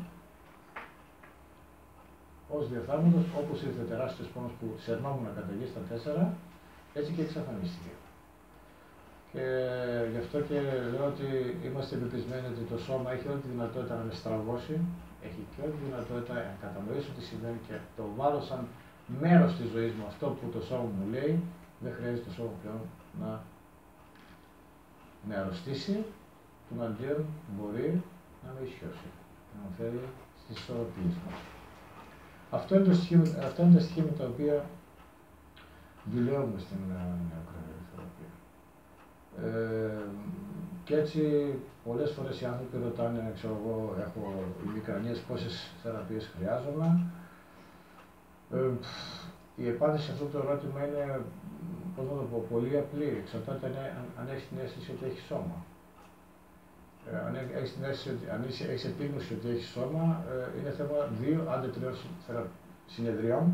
ως διεφθάρμοντος, όπως ήρθε τεράστιος πόνος που σερνόμουν κατά γη στα 4, έτσι και εξαφανίστηκε. Και γι' αυτό και λέω ότι είμαστε πεπισμένοι ότι το σώμα έχει όλη τη δυνατότητα να με στραβώσει, έχει και όλη τη δυνατότητα να κατανοήσω τι συμβαίνει και το βάλω σαν μέρος της ζωής μου. Αυτό που το σώμα μου λέει, δεν χρειάζεται το σώμα πλέον να με αρρωστήσει, του αντίον μπορεί να με ισιώσει, να με φέρει στις ισορροπίες μας. Αυτά είναι τα στοιχεία με τα οποία δουλεύουμε στην νεοκρανιοθεραπεία. Και έτσι πολλές φορές οι άνθρωποι ρωτάνε, ξέρω εγώ, έχω ημικρανίες, πόσες θεραπείες χρειάζομαι. Η απάντηση σε αυτό το ερώτημα είναι, πώς να το πω, πολύ απλή. Εξαρτάται αν έχεις την αίσθηση ότι έχεις σώμα. Αν έχεις επίγνωση ότι έχεις σώμα, είναι θέμα 2, άντε 3 συνεδριών,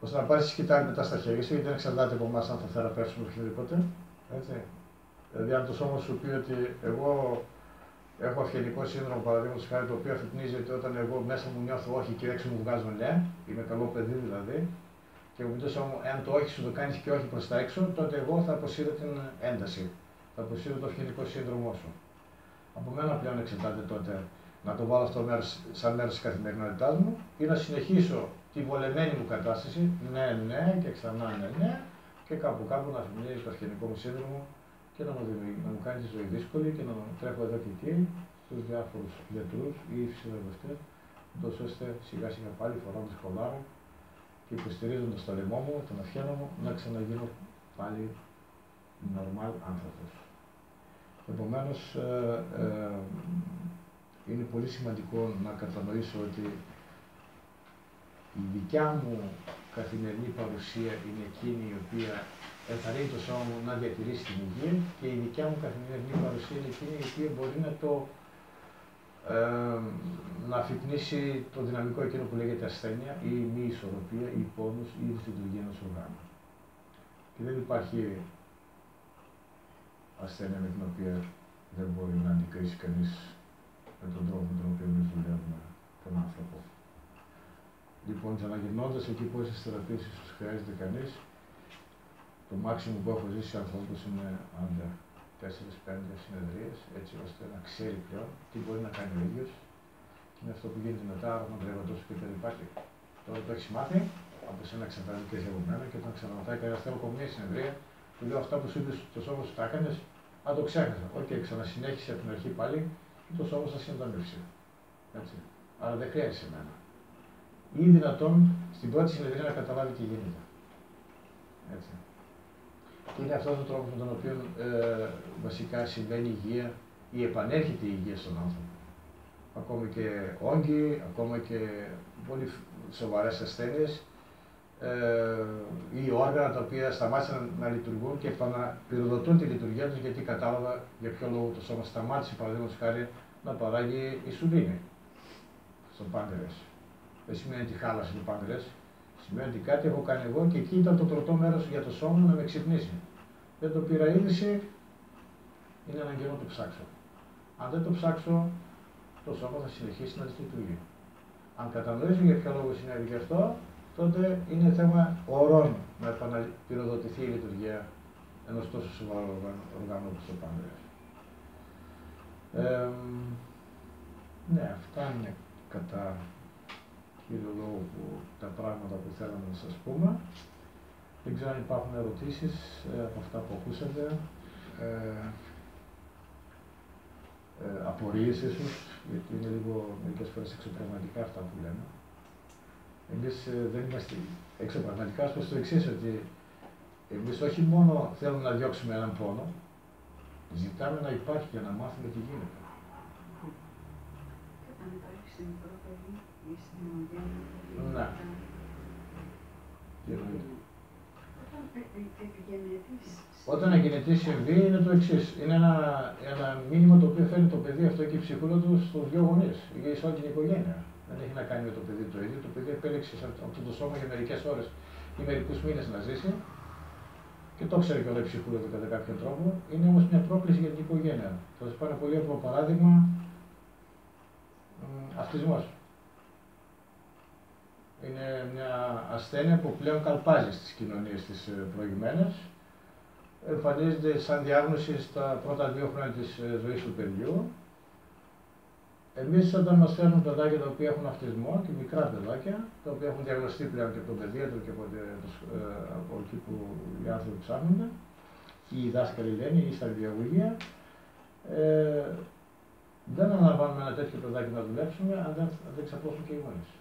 ώστε να πάρεις τη σκητάλη μετά στα χέρια σου, γιατί δεν εξαρτάται από εμάς αν θα θεραπεύσουμε οποιοδήποτε. Έτσι. Δηλαδή, αν το σώμα σου πει ότι εγώ έχω αυγενικό σύνδρομο, παραδείγματος χάρη, το οποίο αφυπνίζει ότι όταν εγώ μέσα μου νιώθω όχι και έξω μου βγάζω ναι, είμαι καλό παιδί δηλαδή, και μου πει το σώμα, εάν το όχι σου το κάνεις και όχι προς τα έξω, τότε εγώ θα αποσύρω την ένταση, θα αποσύρω το αυγενικό σύνδρομό σου. Από μένα πλέον εξαρτάται τότε να το βάλω αυτό σαν μέρος της καθημερινότητάς μου ή να συνεχίσω τη βολεμένη μου κατάσταση, ναι και ξανά ναι, και κάπου να αφημνίζει το αυγενικό μου σύνδρομο και να μου κάνει τη ζωή δύσκολη και να τρέχω εδώ και εκεί στους διάφορους γιατρούς ή φυσιοθεραπευτές, ώστε σιγά σιγά πάλι φορώντας κολάρα και υποστηρίζοντας το λαιμό μου, τον αυχένα μου, να ξαναγίνω πάλι normal άνθρωπος. Επομένως, είναι πολύ σημαντικό να κατανοήσω ότι η δικιά μου καθημερινή παρουσία είναι εκείνη η οποία ενθαρρύνει το σώμα μου να διατηρήσει την υγεία και η δικιά μου καθημερινή παρουσία είναι εκείνη η οποία μπορεί να αφυπνίσει το δυναμικό εκείνο που λέγεται ασθένεια ή μη ισορροπία ή πόνος ή δυσλειτουργία ενός οργάνου. Και δεν υπάρχει ασθένεια με την οποία δεν μπορεί να αντικρίσει κανείς με τον τρόπο με τον οποίο εμείς δουλεύουμε τον άνθρωπο. Λοιπόν, ξαναγυρνώντας εκεί πόσες θεραπείες ίσως χρειάζεται κανείς, το μάξιμο που έχω ζήσει σε ανθρώπους είναι άντε 4-5 συνεδρίες, έτσι ώστε να ξέρει πλέον τι μπορεί να κάνει ο ίδιος και είναι αυτό που γίνεται μετά, άρωμα τρεβατός και τα λοιπά. Τώρα το έχεις μάθει, από σένα εξαρτάται και από μένα και όταν ξαναρωτάει κανένας θέλω από μια συνεδρία, του λέω αυτά που σου είπες το σώμα σου τα έκανες, αν το ξέχασα. Οκ, ξανασυνέχισε από την αρχή πάλι και το σώμα θα συντονίσει. Έτσι. Άρα δεν χρειάζεται εμένα. Ή δυνατόν στην πρώτη συνεδρία να καταλάβει τι γίνεται. Έτσι. Και είναι αυτός ο τρόπος με τον οποίο βασικά συμβαίνει η υγεία ή επανέρχεται η υγεία στον άνθρωπο. Ακόμα και όγκοι, ακόμα και πολύ σοβαρές ασθένειες ή όργανα τα οποία σταμάτησαν να λειτουργούν και επαναπυροδοτούν τη λειτουργία τους γιατί κατάλαβα για ποιο λόγο το σώμα σταμάτησε, παραδείγματος χάρη, να παράγει ισουλίνη στο πάγκρεας. Δεν σημαίνει ότι χάλασε το πάγκρεας, σημαίνει ότι κάτι έχω κάνει εγώ και εκεί ήταν το τροτό μέρος για το σώμα να με ξυπνήσει. Δεν το πήρα είδηση, είναι αναγκαίο να το ψάξω. Αν δεν το ψάξω, το σώμα θα συνεχίσει να λειτουργεί. Αν κατανοήσω για ποιο λόγο συνέβη και αυτό, τότε είναι θέμα ωρών να επαναπυροδοτηθεί η λειτουργία ενός τόσο σοβαρού οργάνου όπως το πάγκρεας. Ναι, αυτά είναι κατά κύριο λόγο τα πράγματα που θέλαμε να σας πούμε. Δεν ξέρω αν υπάρχουν ερωτήσεις από αυτά που ακούσατε. Απορίες ίσως, γιατί είναι λίγο μερικές φορές εξωπραγματικά αυτά που λέμε. Εμείς δεν είμαστε εξωπραγματικά ως προς το εξής, ότι εμείς όχι μόνο θέλουμε να διώξουμε έναν πόνο, ζητάμε να υπάρχει για να μάθουμε τι γίνεται. Όταν υπάρχει σε μικρό παιδί ή στην ομογένεια. Ναι. Τι εννοείται. Όταν εγγενετής συμβεί είναι το εξής. Είναι ένα μήνυμα το οποίο φέρνει το παιδί αυτό και η ψυχούλα του στους δύο γονείς ή σε όλη την οικογένεια. Δεν έχει να κάνει με το παιδί το ίδιο. Το παιδί επέλεξε αυτό το σώμα για μερικές ώρες ή μερικούς μήνες να ζήσει και το ξέρει και όλα η ψυχούλα του κατά κάποιον τρόπο. Είναι όμως μια πρόκληση για την οικογένεια. Θα σας πάρω πολύ απλό παράδειγμα. Αυτισμός. Είναι μια ασθένεια που πλέον καλπάζει στις κοινωνίες τις προηγμένες. Εμφανίζεται σαν διάγνωση στα πρώτα 2 χρόνια της ζωής του παιδιού. Εμείς όταν μας φέρνουν παιδάκια τα οποία έχουν αυτισμό και μικρά παιδάκια, τα οποία έχουν διαγνωστεί πλέον και από τον παιδίατρο και από εκεί που οι άνθρωποι ψάχνονται, ή οι δάσκαλοι λένε, ή στα βιβλιογραφία, δεν αναλαμβάνουμε ένα τέτοιο παιδάκι να δουλέψουμε αν δεν ξαπλώσουν και οι γονείς.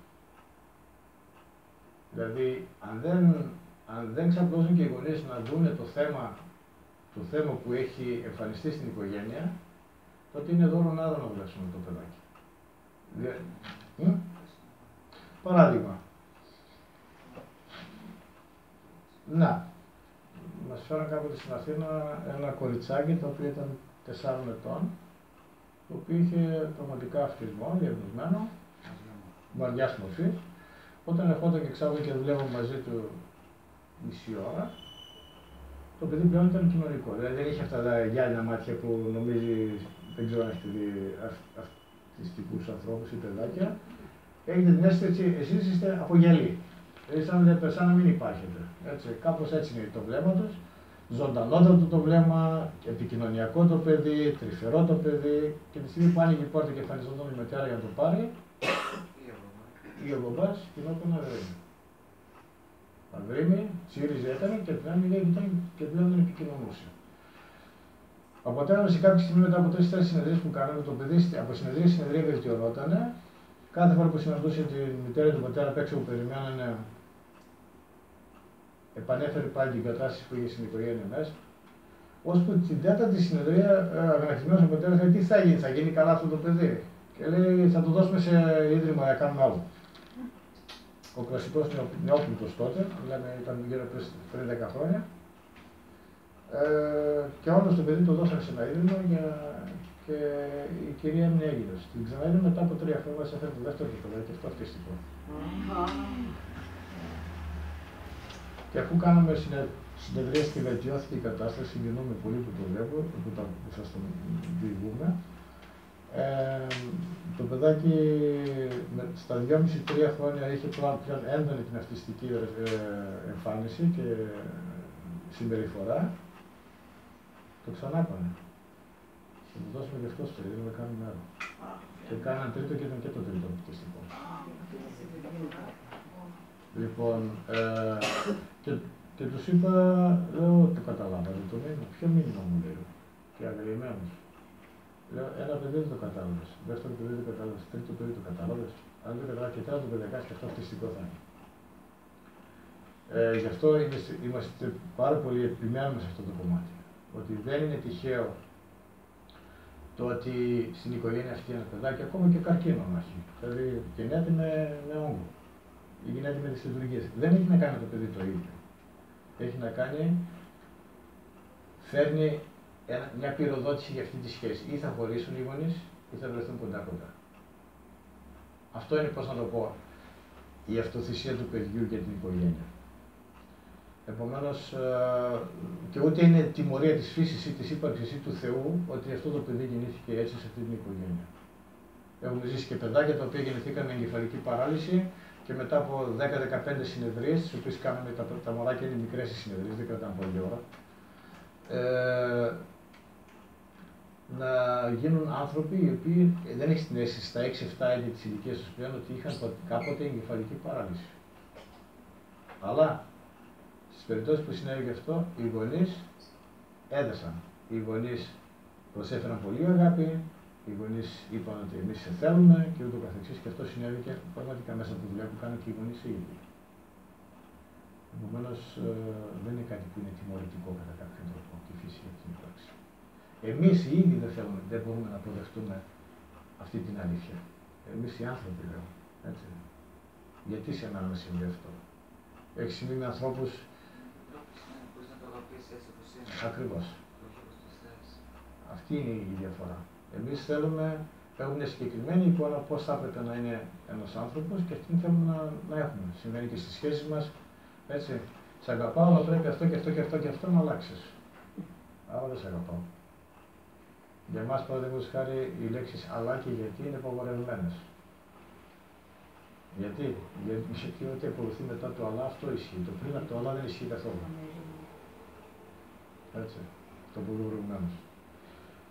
Δηλαδή, αν δεν ξαπλώσουν και οι γονείς να δουν το θέμα που έχει εμφανιστεί στην οικογένεια, τότε είναι δώρο να δουλέψουμε το παιδάκι. Παράδειγμα. Να, μας φέραν κάποτε στην Αθήνα ένα κοριτσάκι το οποίο ήταν 4 ετών, το οποίο είχε πραγματικά αυτισμό, διαγνωσμένο, βαριάς μορφής. Όταν ερχόταν και ξάπλω και δουλεύω μαζί του μισή ώρα, το παιδί πλέον ήταν κοινωνικό. Δηλαδή δεν είχε αυτά τα γυάλινα μάτια που νομίζει, δεν ξέρω αν έχετε δει αυτιστικούς ανθρώπους ή παιδάκια. Έχετε την αίσθηση, εσείς είστε από γυαλί. Σαν να μην υπάρχετε. Έτσι, κάπως έτσι είναι το βλέμμα τους. Ζωντανότατο το βλέμμα, επικοινωνιακό το παιδί, τρυφερό το παιδί. Και τη στιγμή που άνοιγε η πόρτα και εμφανιζόταν η μητέρα για να το πάρει, ή ο μπαμπάς γινόταν αγρίμη. Αγρίμη, τσίριζε έκανε και πλέον δεν επικοινωνούσε. Αποτέλεσμα σε κάποια στιγμή μετά από 3-4 συνεδρίες που κάναμε, το παιδί από συνεδρία σε συνεδρία βελτιωνότανε. Κάθε φορά που συναντούσε τη μητέρα ή τον πατέρα απ' έξω που περιμένανε, επανέφερε πάλι την κατάσταση που είχε στην οικογένεια μέσα. Ώσπου την 4η συνεδρία, αγανακτημένος ο πατέρας λέει: τι θα γίνει καλά αυτό το παιδί. Και λέει: θα το δώσουμε σε ίδρυμα για κάνουμε άλλο. Ο κλασικός νεόπλουτος τότε, λέμε ήταν γύρω πριν 10 χρόνια. Και όντως το παιδί το δώσανε σε ένα ίδρυμα και η κυρία έμεινε έγκυος. Την ξαναείδε μετά από 3 χρόνια, σε έφερε το δεύτερο και το και αυτό αυτιστικό. Και αφού κάναμε συνεδρίες και βελτιώθηκε η κατάσταση, συγκινούμε πολύ που το βλέπω, που σας το διηγούμε. Το παιδάκι στα 2,5-3 χρόνια είχε πλέον έντονη την αυτιστική εμφάνιση και συμπεριφορά. Το ξανά πάνε. Θα του δώσουμε και αυτό στο ίδιο, να κάνουμε άλλο. Και κάναν τρίτο και ήταν και το τρίτο αυτιστικό. Λοιπόν, και τους είπα, λέω, το καταλάβατε το μήνυμα. Ποιο μήνυμα μου λέει, και αγριεμένος. Λέω, ένα παιδί δεν το κατάλαβες, δεύτερο παιδί δεν το κατάλαβες, τρίτο παιδί το κατάλαβες. Αν δεν το κατάλαβες και τέταρτο παιδί και αυτό αυτιστικό θα είναι. Γι' αυτό είμαστε πάρα πολύ επιμένουμε σε αυτό το κομμάτι. Ότι δεν είναι τυχαίο το ότι στην οικογένεια αυτή ένα παιδάκι, ακόμα και καρκίνο να έχει. Δηλαδή γεννιέται με όγκο. Ή γεννιέται με τις λειτουργίες. Δεν έχει να κάνει με το παιδί το ίδιο. Έχει να κάνει, φέρνει μια πυροδότηση για αυτή τη σχέση. Ή θα χωρίσουν οι γονείς, ή θα βρεθούν κοντά-κοντά. Αυτό είναι, πώς να το πω, η αυτοθυσία του παιδιού για την οικογένεια. Επομένως, και ούτε είναι τιμωρία της φύσης ή της ύπαρξης ή του Θεού ότι αυτό το παιδί γεννήθηκε έτσι σε αυτή την οικογένεια. Έχουμε ζήσει και παιδάκια τα οποία γεννηθήκαν με εγκεφαλική παράλυση και μετά από 10-15 συνεδρίες, τις οποίες κάναμε τα μωράκια είναι μικρές οι συνεδρίες, δεν κρατάνε πολλή ώρα, να γίνουν άνθρωποι οι οποίοι δεν έχει την αίσθηση στα 6-7 έτη της ηλικίας τους πλέον ότι είχαν κάποτε εγκεφαλική παράλυση. Αλλά στις περιπτώσεις που συνέβη και αυτό, οι γονείς έδεσαν. Οι γονείς προσέφεραν πολύ αγάπη, οι γονείς είπαν ότι εμείς σε θέλουμε και ούτω καθεξής, και αυτό συνέβη και πραγματικά μέσα από τη δουλειά που κάνουν και οι γονείς οι ίδιοι. Επομένως, δεν είναι κάτι που είναι τιμωρητικό κατά κάποιον τρόπο, τη φύση για την ύπαρξη. Εμείς οι ίδιοι δεν μπορούμε να αποδεχτούμε αυτή την αλήθεια. Εμείς οι άνθρωποι, λέω. Έτσι. Γιατί σε μένα να συμβεί αυτό. Έχει συμβεί με ανθρώπους. Μπορείς να το αγαπήσεις έτσι όπως είναι. Ακριβώς. Όχι όπως το θες. Αυτή είναι η διαφορά. Εμείς θέλουμε, έχουμε μια συγκεκριμένη εικόνα πώς θα έπρεπε να είναι ένας άνθρωπος και αυτήν θέλουμε να έχουμε. Συμβαίνει και στις σχέσεις μας. Έτσι. Σε αγαπάω, αλλά πρέπει αυτό και αυτό και αυτό και αυτό να αλλάξεις. Άρα δεν σε αγαπάω. Για εμάς, παραδείγματος χάρη, οι λέξεις αλλά και γιατί είναι απαγορευμένες. Γιατί ό,τι ακολουθεί μετά το αλλά αυτό ισχύει. Το πριν από το αλλά δεν ισχύει καθόλου. Έτσι. Το που προηγουμένως.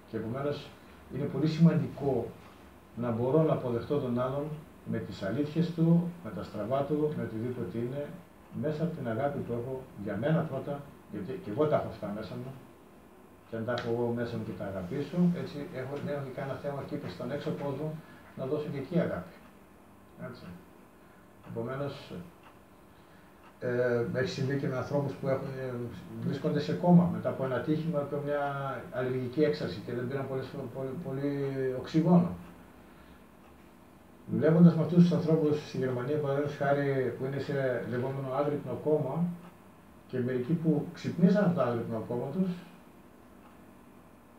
Και επομένως είναι πολύ σημαντικό να μπορώ να αποδεχτώ τον άλλον με τις αλήθειες του, με τα στραβά του, με οτιδήποτε είναι, μέσα από την αγάπη που έχω για μένα πρώτα, γιατί και εγώ τα έχω αυτά μέσα μου. Και αν τα έχω εγώ μέσα μου και τα αγαπήσω, έτσι δεν έχω και κανένα θέμα εκεί και στον έξω κόσμο να δώσω και εκεί αγάπη. Έτσι. Επομένως, έχει συμβεί και με ανθρώπους που βρίσκονται σε κόμμα μετά από ένα ατύχημα και μια αλλεργική έξαρση και δεν πήραν πολύ οξυγόνο. Δουλεύοντας με αυτούς τους ανθρώπους στη Γερμανία, παραδείγματος χάρη, που είναι σε λεγόμενο άγρυπνο κόμμα, και μερικοί που ξυπνήσαν από το άγρυπνο κόμμα τους,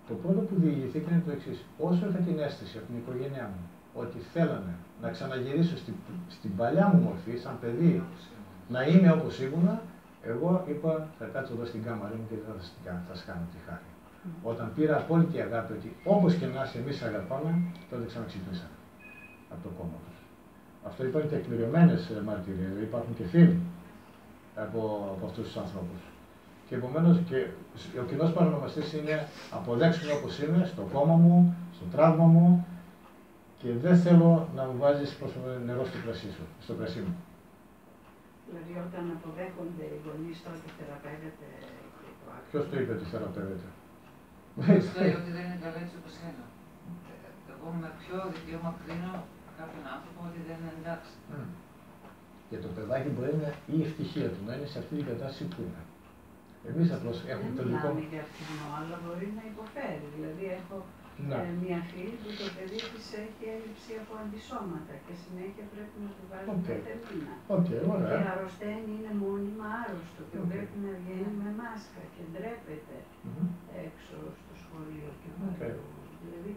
το πρώτο που διηγηθήκαν είναι το εξής. Όσο είχα την αίσθηση από την οικογένειά μου ότι θέλανε να ξαναγυρίσω στην παλιά μου μορφή, σαν παιδί, να είμαι όπως ήμουνα, εγώ είπα θα κάτσω εδώ στην κάμαρά μου και δεν θα σας κάνω τη χάρη. Όταν πήρα απόλυτη αγάπη ότι όπως και να είσαι εμείς αγαπάμε, τότε ξαναξυπνήσανε από το κόμμα τους. Αυτό υπάρχουν τεκμηριωμένες μαρτυρίες, δηλαδή υπάρχουν και φίλοι από αυτούς τους ανθρώπους. Και επομένως και ο κοινός παρονομαστής είναι αποδέξουμε όπως είμαι, στο κόμμα μου, στο τραύμα μου και δεν θέλω να μου βάζεις νερό στο κρασί μου. Δηλαδή όταν αποδέχονται οι γονείς τότε θεραπεύεται και το άκρη. Ποιος το είπε ότι θεραπεύεται. Ποιος το είπε ότι δεν είναι καλό έτσι όπως είναι. Εγώ με ποιο δικαίωμα κρίνω κάποιον άνθρωπο ότι δεν είναι εντάξει. Και το παιδάκι μπορεί να είναι η ευτυχία του, να είναι σε αυτή την κατάσταση που είναι. Εμείς απλώς έχουμε το δικό. Δεν μιλάμε για αυτήν, αλλά μπορεί να υποφέρει. Δηλαδή έχω μια φίλη που το παιδί της έχει έλλειψη από αντισώματα και συνέχεια πρέπει να του βάλει βιταμίνα. Και αρρωσταίνει, είναι μόνιμα άρρωστο και πρέπει να βγαίνει με μάσκα και ντρέπεται έξω στο σχολείο και δηλαδή.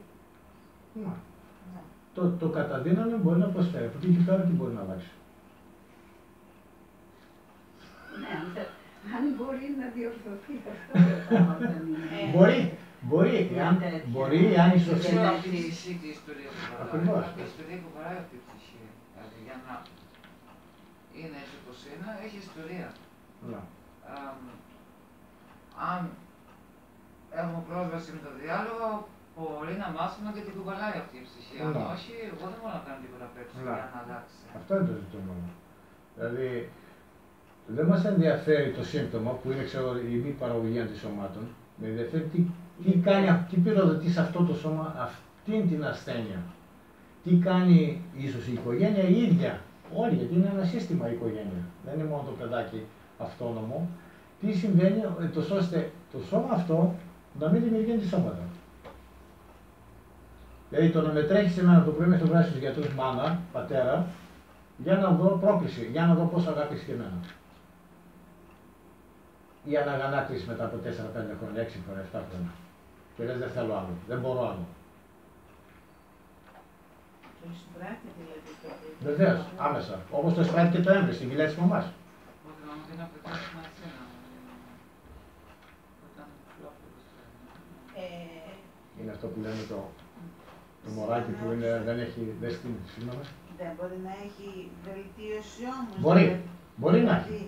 Το καταδύναμη μπορεί να προσφέρει. Από εκεί και πέρα τι μπορεί να αλλάξει. Ναι, αν μπορεί να διορθωθεί αυτό. Μπορεί, αν η σωστή. Δεν έχει ισχύ και η ιστορία που παράγει. Η ιστορία που παράγει αυτή η ψυχή. Δηλαδή για να είναι έτσι όπως είναι, έχει ιστορία. Αν έχουμε πρόσβαση με το διάλογο, μπορεί να μάθουμε και την κουβαλάει αυτή η ψυχή. Αν όχι, εγώ δεν μπορώ να κάνω τίποτα απ' έξω για να αλλάξει. Αυτό είναι το ζητούμενο. Δηλαδή, δεν μας ενδιαφέρει το σύμπτωμα που είναι η μη παραγωγή αντισωμάτων. Με ενδιαφέρει τι πυροδοτεί σε αυτό το σώμα αυτήν την ασθένεια. Τι κάνει ίσως η οικογένεια η ίδια. Όλοι, γιατί είναι ένα σύστημα η οικογένεια. Δεν είναι μόνο το παιδάκι αυτόνομο. Τι συμβαίνει, ώστε το σώμα αυτό να μην δημιουργεί αντισώματα. Δηλαδή το να με τρέχει σε μένα το πρωί μέχρι το βράδυ στους γιατρούς μάνα, πατέρα, για να δω πρόκληση, για να δω πόσο αγάπης και εμένα. Ή αναγανάκτηση μετά από 4-5 χρόνια, 6 χρόνια, 7 χρόνια. Και λες δεν θέλω άλλο, δεν μπορώ άλλο. Το εισπράττει δηλαδή το παιδί. Βεβαίως, άμεσα. Όπως το εισπράττει και το έμβρι στην κοιλιά της μαμάς. Είναι αυτό που λένε το μωράκι που δεν στην σύμνομα. Δεν μπορεί να έχει βελτίωση όμως. Μπορεί να έχει.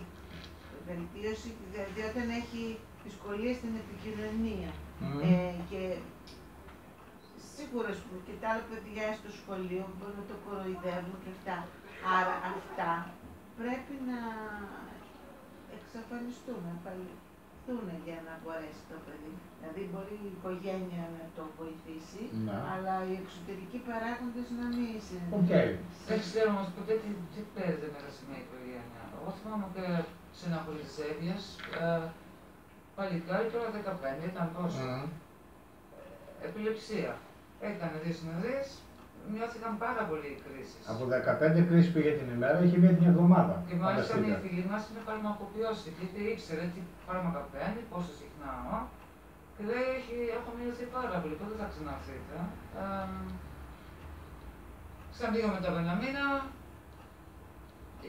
Βελτίωση, δηλαδή όταν έχει δυσκολίες στην επικοινωνία. Και σίγουρα και τα άλλα παιδιά στο σχολείο μπορεί να το κοροϊδεύουν και αυτά. Άρα αυτά πρέπει να εξαφανιστούν, απαλληθούν για να μπορέσει το παιδί. Δηλαδή μπορεί η οικογένεια να το βοηθήσει, αλλά οι εξωτερικοί παράγοντες να μην συνεχίσουν. Δεν ξέρω όμως ποτέ τι παίζεται μέσα σε μια οικογένεια. Εγώ θυμάμαι και σε ένα χωρί της Εύβοιας, παλικάρι τώρα 15, ήταν πόσο. Επιλεψία. Έκανε 2 συνεδρίες, μειώθηκαν πάρα πολύ οι κρίσεις. Από 15 κρίσεις πήγε την ημέρα, είχε μία την εβδομάδα. Και μάλιστα μια φίλη μας είναι φαρμακοποιός, γιατί ήξερε τι φάρμακα παίρνει, πόσο συχνά. Και λέει, έχω μειωθεί πάρα πολύ, πότε θα ξαναρθείτε. Ξαναπήγαμε μετά από 1 μήνα,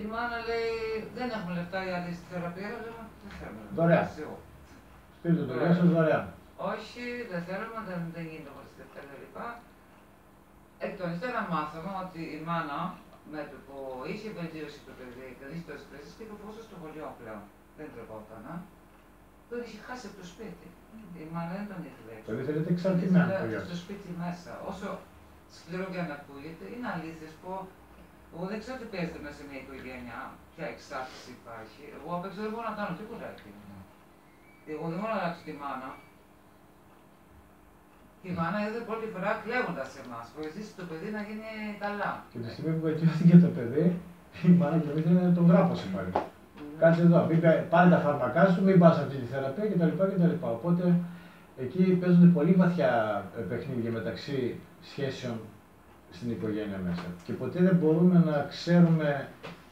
η μάνα λέει, δεν έχουμε λεφτά για άλλη θεραπεία, λέμε, δεν θέλουμε. Δωρεάν. Σπίτι του δωρεάν σας δωρεάν. Όχι, δεν θέλουμε, δεν γίνεται χωρίς λεφτά κλπ. Εκ των υστέρων μάθαμε ότι η μάνα με το που είχε βελτίωση το παιδί και δεν είχε τόσες κρίσεις και κυκλοφορούσε στο σχολείο πλέον. Δεν τρεπόταν. Τον είχε χάσει από το σπίτι. Η μάνα δεν τον ήθελε έξω. Τον ήθελε εξαρτημένο. Στο σπίτι μέσα. Όσο σκληρό και αν ακούγεται, είναι αλήθειες που εγώ δεν ξέρω τι παίζεται μέσα σε μια οικογένεια, ποια εξάρτηση υπάρχει. Εγώ απ' έξω δεν μπορώ να κάνω τίποτα εκεί. Εγώ δεν μπορώ να αλλάξω τη μάνα. Η μάνα είδε πρώτη φορά κλαίγοντας σε εμάς, βοηθήσει το παιδί να γίνει καλά. Και τη στιγμή που βελτιώθηκε το παιδί, η μάνα του ήθελε να τον γράψει πάλι. Κάτσε εδώ, πάρε τα φάρμακά σου, μην πας αυτή τη θεραπεία κτλ. Οπότε εκεί παίζονται πολύ βαθιά παιχνίδια μεταξύ σχέσεων στην οικογένεια μέσα. Και ποτέ δεν μπορούμε να ξέρουμε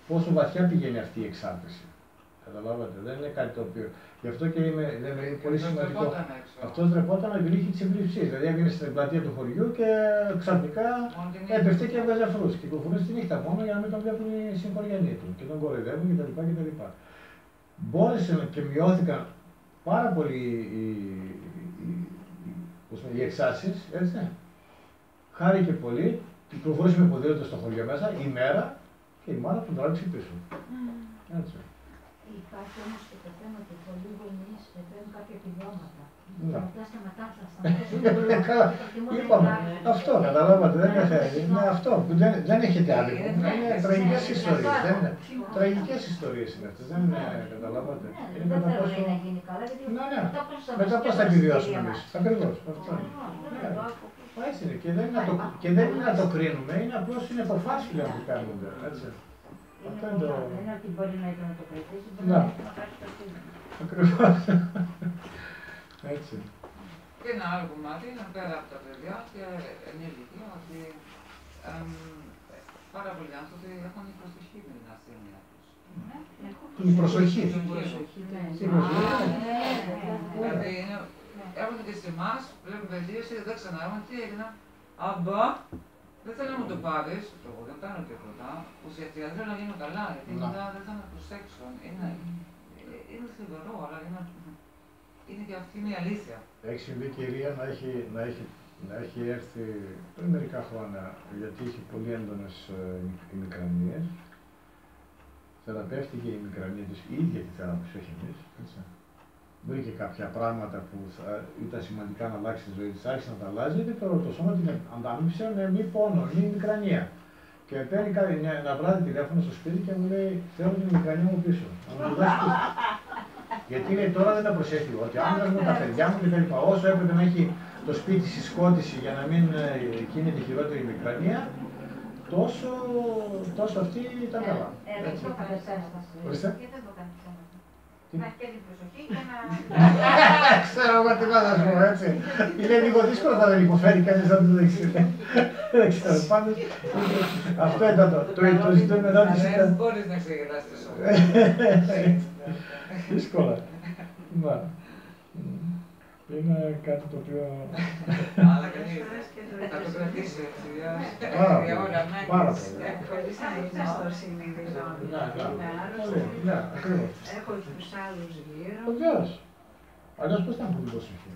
πόσο βαθιά πηγαίνει αυτή η εξάρτηση. Καταλάβατε, δεν είναι κάτι το οποίο. Γι' αυτό και είναι πολύ σημαντικό. Αυτό τρεπόταν επειδή είχε τις εμπληψίες. Δηλαδή έβγαινε στην πλατεία του χωριού και ξαφνικά έπεφτε και έβγαζε αφρούς. Και κυκλοφορούσε τη νύχτα μόνο για να μην τον βλέπουν οι συγχωριανοί του και τον κοροϊδεύουν κτλ. Μπόρεσαν και μειώθηκαν πάρα πολύ οι εξάρσεις, έτσι. Χάρηκε πολύ, κυκλοφορούσε με ποδήλατο στο χωριό μέσα, η μέρα και η μάνα τον τράβηξε πίσω. Έτσι. Υπάρχει όμως και το θέμα ότι πολλοί γονείς παίρνουν κάποια επιδόματα. Ναι. Αυτά σταματήσουν. Είπαμε, αυτό καταλάβατε, δεν είναι θέμα. Είναι αυτό που δεν έχετε άλλο. Είναι τραγικές ιστορίες. Τραγικές ιστορίες είναι αυτές, δεν είναι, καταλάβατε. Δεν θέλω να γίνει καλά, γιατί μετά πώς θα επιβιώσουμε εμείς. Ακριβώς, αυτό είναι. Έτσι είναι. Και δεν είναι να το κρίνουμε, είναι απλώς είναι αποφάσεις που κάνονται. Αυτό είναι το... Δεν είναι ότι μπορεί να ήθελε να το κρατήσει, μπορεί να πάρει το φίλο. Ακριβώς. Έτσι. Και ένα άλλο κομμάτι είναι πέρα από τα παιδιά και ενήλικοι, ότι πάρα πολλοί άνθρωποι έχουν η προσοχή με την ασθένεια τους. Την προσοχή. Δηλαδή έρχονται και σε εμάς, βλέπουν βελτίωση, δεν ξανάρχονται, τι έγινα. Αμπά, δεν θέλω να μου το πάρεις, εγώ δεν κάνω τίποτα. Ουσιαστικά δεν θέλω να γίνω καλά, γιατί μετά δεν θα με προσέξω. Είναι θλιβερό, αλλά είναι και αυτή μια αλήθεια. Έχει συμβεί και η Ρία να έχει έρθει πριν μερικά χρόνια, γιατί είχε πολύ έντονες ημικρανίες. Θεραπεύτηκε η ημικρανία της, η ίδια τη θεραπεύση, όχι εμείς. Βρήκε κάποια πράγματα που ήταν σημαντικά να αλλάξει τη ζωή της, άρχισε να τα αλλάζει, γιατί το σώμα την αντάμυψε με μη πόνο, μη ημικρανία. Και με παίρνει ένα βράδυ τηλέφωνο στο σπίτι και μου λέει: θέλω την ημικρανία μου πίσω. Να μου το δώσει πίσω. Γιατί λέει τώρα δεν τα προσέχει ότι άντρας μου, τα παιδιά μου κτλ. Όσο έπρεπε να έχει το σπίτι συσκότηση για να μην γίνεται χειρότερη ημικρανία, τόσο αυτή ήταν καλά. Δεν το έκανε ψέματα. Και δεν το έκανε ψέματα. Να έχει και την προσοχή και να... Ξέρω εγώ τι να σου πω, έτσι. Είναι λίγο δύσκολο να δεν υποφέρει κανείς να το δείξει. Δεν ξέρω, πάντως αυτό ήταν το ζητώ μετά τη συζήτηση. Δεν μπορείς να ξεγελάσεις το σώμα. Δύσκολα. Είναι κάτι το οποίο... Αλλά κανείς θα το κρατήσει έτσι, για όλα. Πάρα πολύ. Χωρίς να είναι στο συνειδητό. Ναι, ακριβώς. Έχω τους άλλους γύρω. Βεβαίως. Αλλιώς πώς θα έχουν την προσοχή.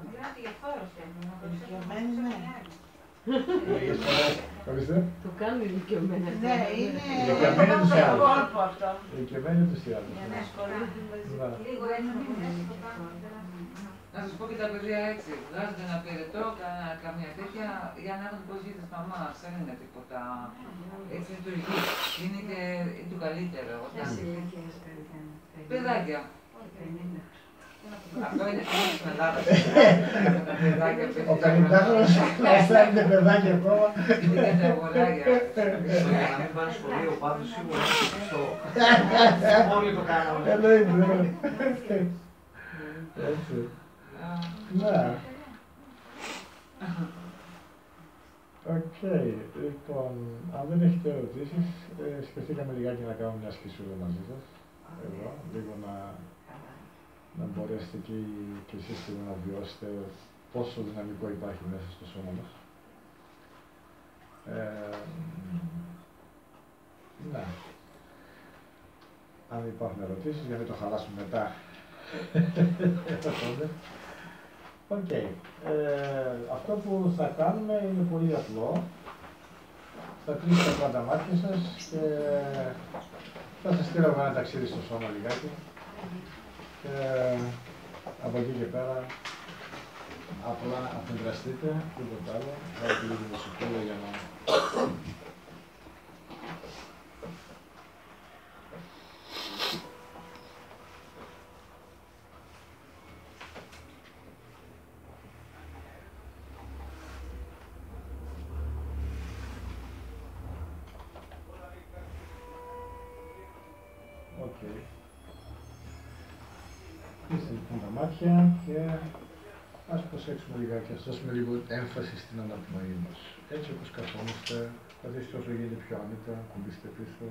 Μιλάω τη διαφόρωση. Ηλικιωμένοι, ναι. Το κάνουν ηλικιωμένοι. Ναι, είναι ηλικιωμένοι τους ή άλλους. κόλπο αυτό. Ηλικιωμένοι τους ή άλλους. Για να ασχολούνται. Λίγο έτσι να μπορέσει να το κάνουν. Να σας πω και τα παιδιά έτσι. Βγάζετε ένα πυρετό, καμία τέτοια, για να έχουν πώς γίνεται μαμάς. Δεν είναι τίποτα. Έτσι λειτουργεί. Είναι και το καλύτερο. Ποιες ηλικίες περιμένουν? Παιδάκια. Αυτό είναι στην Ελλάδα. Ο 50χρονος αισθάνεται παιδάκι ακόμα. Είναι και τα αγοράκια. Για να μην πάνε σχολείο πάντως σίγουρα στο όλοι το κάναμε. Εννοείται. Έτσι. Ναι. Οκ. Λοιπόν, αν δεν έχετε ερωτήσεις, σκεφτήκαμε λιγάκι να κάνουμε μια ασκησούλα μαζί σας. Εδώ, λίγο να μπορέσετε και εσείς να βιώσετε πόσο δυναμικό υπάρχει μέσα στο σώμα μας. Ναι. Αν υπάρχουν ερωτήσεις, για να μην το χαλάσουμε μετά. Οκ. Αυτό που θα κάνουμε είναι πολύ απλό. Θα κλείσετε τα πάντα μάτια σας και θα σας στείλω ένα ταξίδι στο σώμα λιγάκι. Και από εκεί και πέρα απλά αφεντραστείτε, τίποτα άλλο. Βάλτε λίγο μουσικούλα για να... Κλείστε λοιπόν τα μάτια και ας προσέξουμε λιγάκι, ας δώσουμε λίγο έμφαση στην αναπνοή μας. Έτσι όπως καθόμαστε, καθίστε όσο γίνεται πιο άνετα, κουμπίστε πίσω.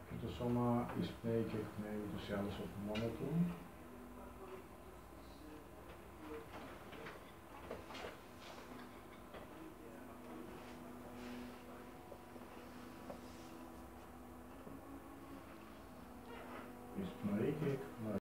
Και το σώμα εισπνέει και εκπνέει ούτως ή άλλως από μόνο του. Εισπνοεί και εκπνοεί.